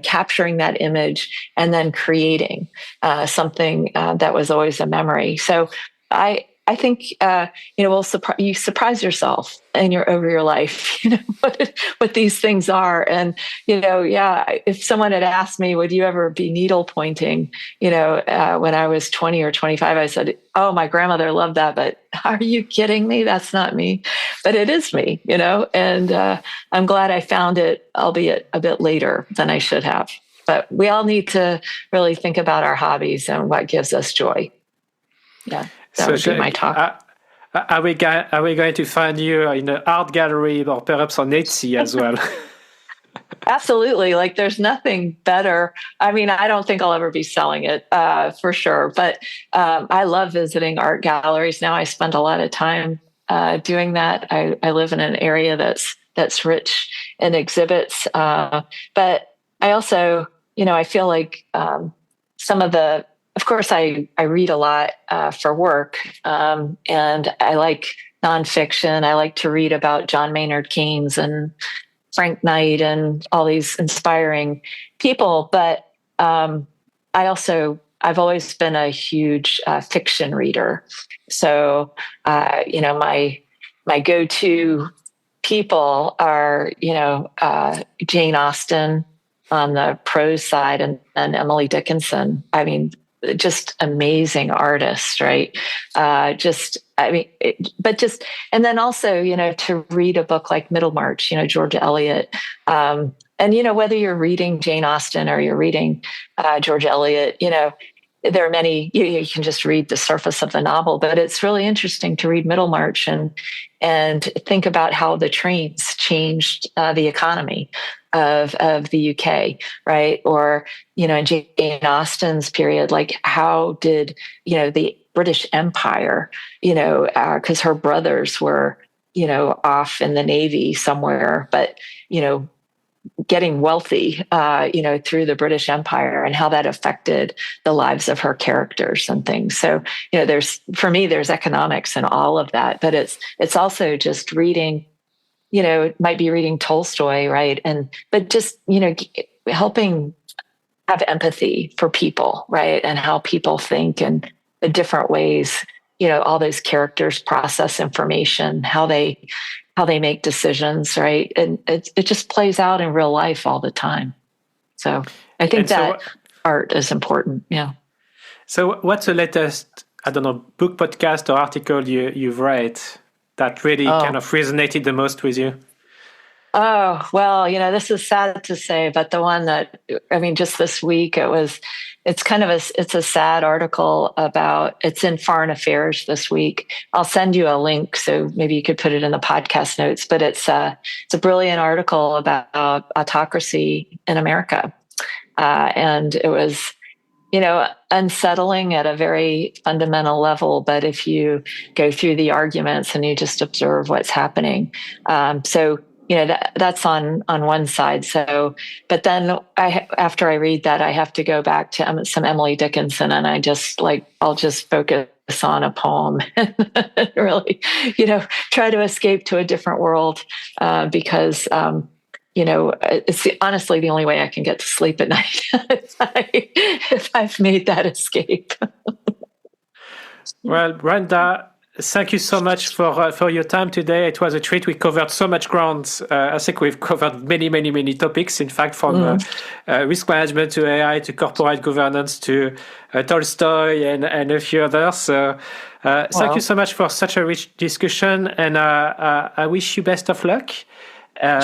C: capturing that image and then creating something that was always a memory. So I think, you surprise yourself over your life, what these things are. And, if someone had asked me, would you ever be needle pointing, when I was 20 or 25, I said, oh, my grandmother loved that, but are you kidding me? That's not me, but it is me, and I'm glad I found it, albeit a bit later than I should have. But we all need to really think about our hobbies and what gives us joy. Yeah. That would be my talk.
D: Are we going to find you in an art gallery or perhaps on Etsy as well?
C: Absolutely. Like there's nothing better. I mean, I don't think I'll ever be selling it for sure, but I love visiting art galleries. Now I spend a lot of time doing that. I live in an area that's rich in exhibits. But I also, I feel like some of the, of course, I read a lot for work, and I like nonfiction. I like to read about John Maynard Keynes and Frank Knight and all these inspiring people. But I've always been a huge fiction reader. So, my go-to people are, Jane Austen on the prose side and Emily Dickinson. I mean, just amazing artists, right? And then also, to read a book like Middlemarch, George Eliot, and, whether you're reading Jane Austen or you're reading George Eliot, there are many, you can just read the surface of the novel, but it's really interesting to read Middlemarch and think about how the trains changed the economy of the UK, right? Or, in Jane Austen's period, like how did, the British Empire, because her brothers were, off in the Navy somewhere, but, getting wealthy, through the British Empire and how that affected the lives of her characters and things. So, there's economics in all of that, but it's also just reading, it might be reading Tolstoy, right? But just, helping have empathy for people, right? And how people think and the different ways, all those characters process information, how they make decisions, right? And it just plays out in real life all the time. So I think art is important. Yeah.
D: So what's the latest, book, podcast, or article you've read that really kind of resonated the most with you?
C: Oh, well, this is sad to say, but the one that, just this week, it's a sad article it's in Foreign Affairs this week. I'll send you a link, so maybe you could put it in the podcast notes, but it's a brilliant article about autocracy in America. And it was, unsettling at a very fundamental level, but if you go through the arguments and you just observe what's happening. That's on one side. So, but then after I read that, I have to go back to some Emily Dickinson, and I'll just focus on a poem and really, try to escape to a different world, because, it's honestly the only way I can get to sleep at night if I've made that escape.
D: Well, Brenda, thank you so much for your time today. It was a treat. We covered so much ground. I think we've covered many, many, many topics. In fact, from risk management to AI to corporate governance to Tolstoy and a few others. So thank you so much for such a rich discussion. And I wish you best of luck.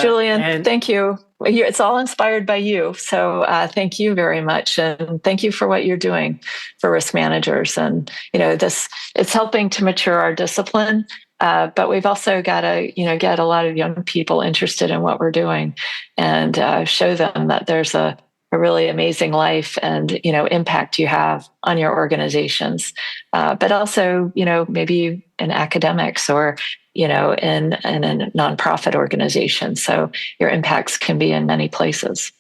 C: Julien, thank you. It's all inspired by you. So thank you very much. And thank you for what you're doing for risk managers. And, it's helping to mature our discipline. But we've also got to, get a lot of young people interested in what we're doing and show them that there's a really amazing life and, impact you have on your organizations. But also, maybe in academics or in a nonprofit organization. So your impacts can be in many places.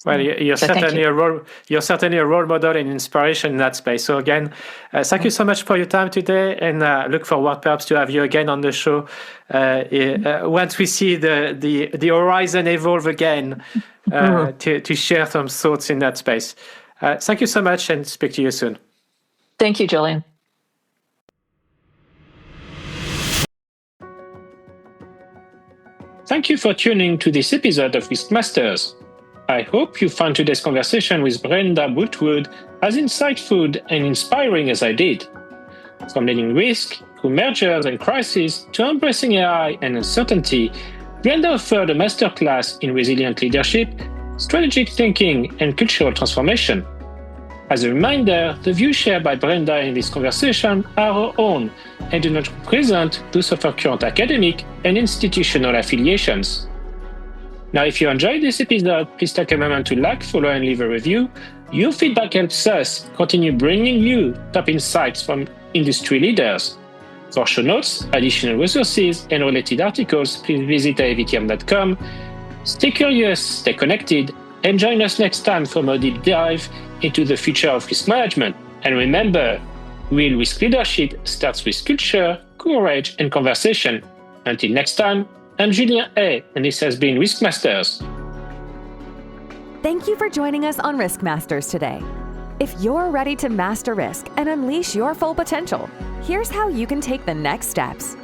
D: Well, you're certainly a role model and inspiration in that space. So again, thank you so much for your time today, and look forward perhaps to have you again on the show once we see the horizon evolve again to share some thoughts in that space. Thank you so much, and speak to you soon.
C: Thank you, Julien.
B: Thank you for tuning to this episode of RiskMasters. I hope you found today's conversation with Brenda Boultwood as insightful and inspiring as I did. From leading risk through mergers and crises to embracing AI and uncertainty, Brenda offered a masterclass in resilient leadership, strategic thinking, and cultural transformation. As a reminder, the views shared by Brenda in this conversation are her own and do not represent those of her current academic and institutional affiliations. Now, if you enjoyed this episode, please take a moment to like, follow, and leave a review. Your feedback helps us continue bringing you top insights from industry leaders. For show notes, additional resources, and related articles, please visit avtm.com. Stay curious, stay connected, and join us next time for a deep dive into the future of risk management. And remember, real risk leadership starts with culture, courage, and conversation. Until next time, I'm Julien Haye, and this has been RiskMasters.
A: Thank you for joining us on RiskMasters today. If you're ready to master risk and unleash your full potential, here's how you can take the next steps.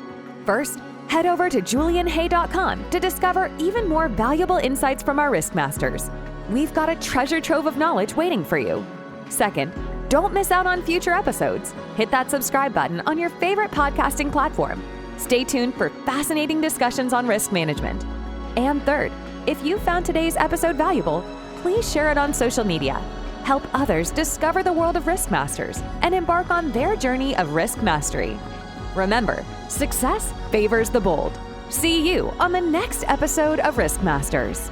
A: First, head over to julienhaye.com to discover even more valuable insights from our RiskMasters. We've got a treasure trove of knowledge waiting for you. Second, don't miss out on future episodes. Hit that subscribe button on your favorite podcasting platform. Stay tuned for fascinating discussions on risk management. And third, if you found today's episode valuable, please share it on social media. Help others discover the world of RiskMasters and embark on their journey of risk mastery. Remember, success favors the bold. See you on the next episode of RiskMasters.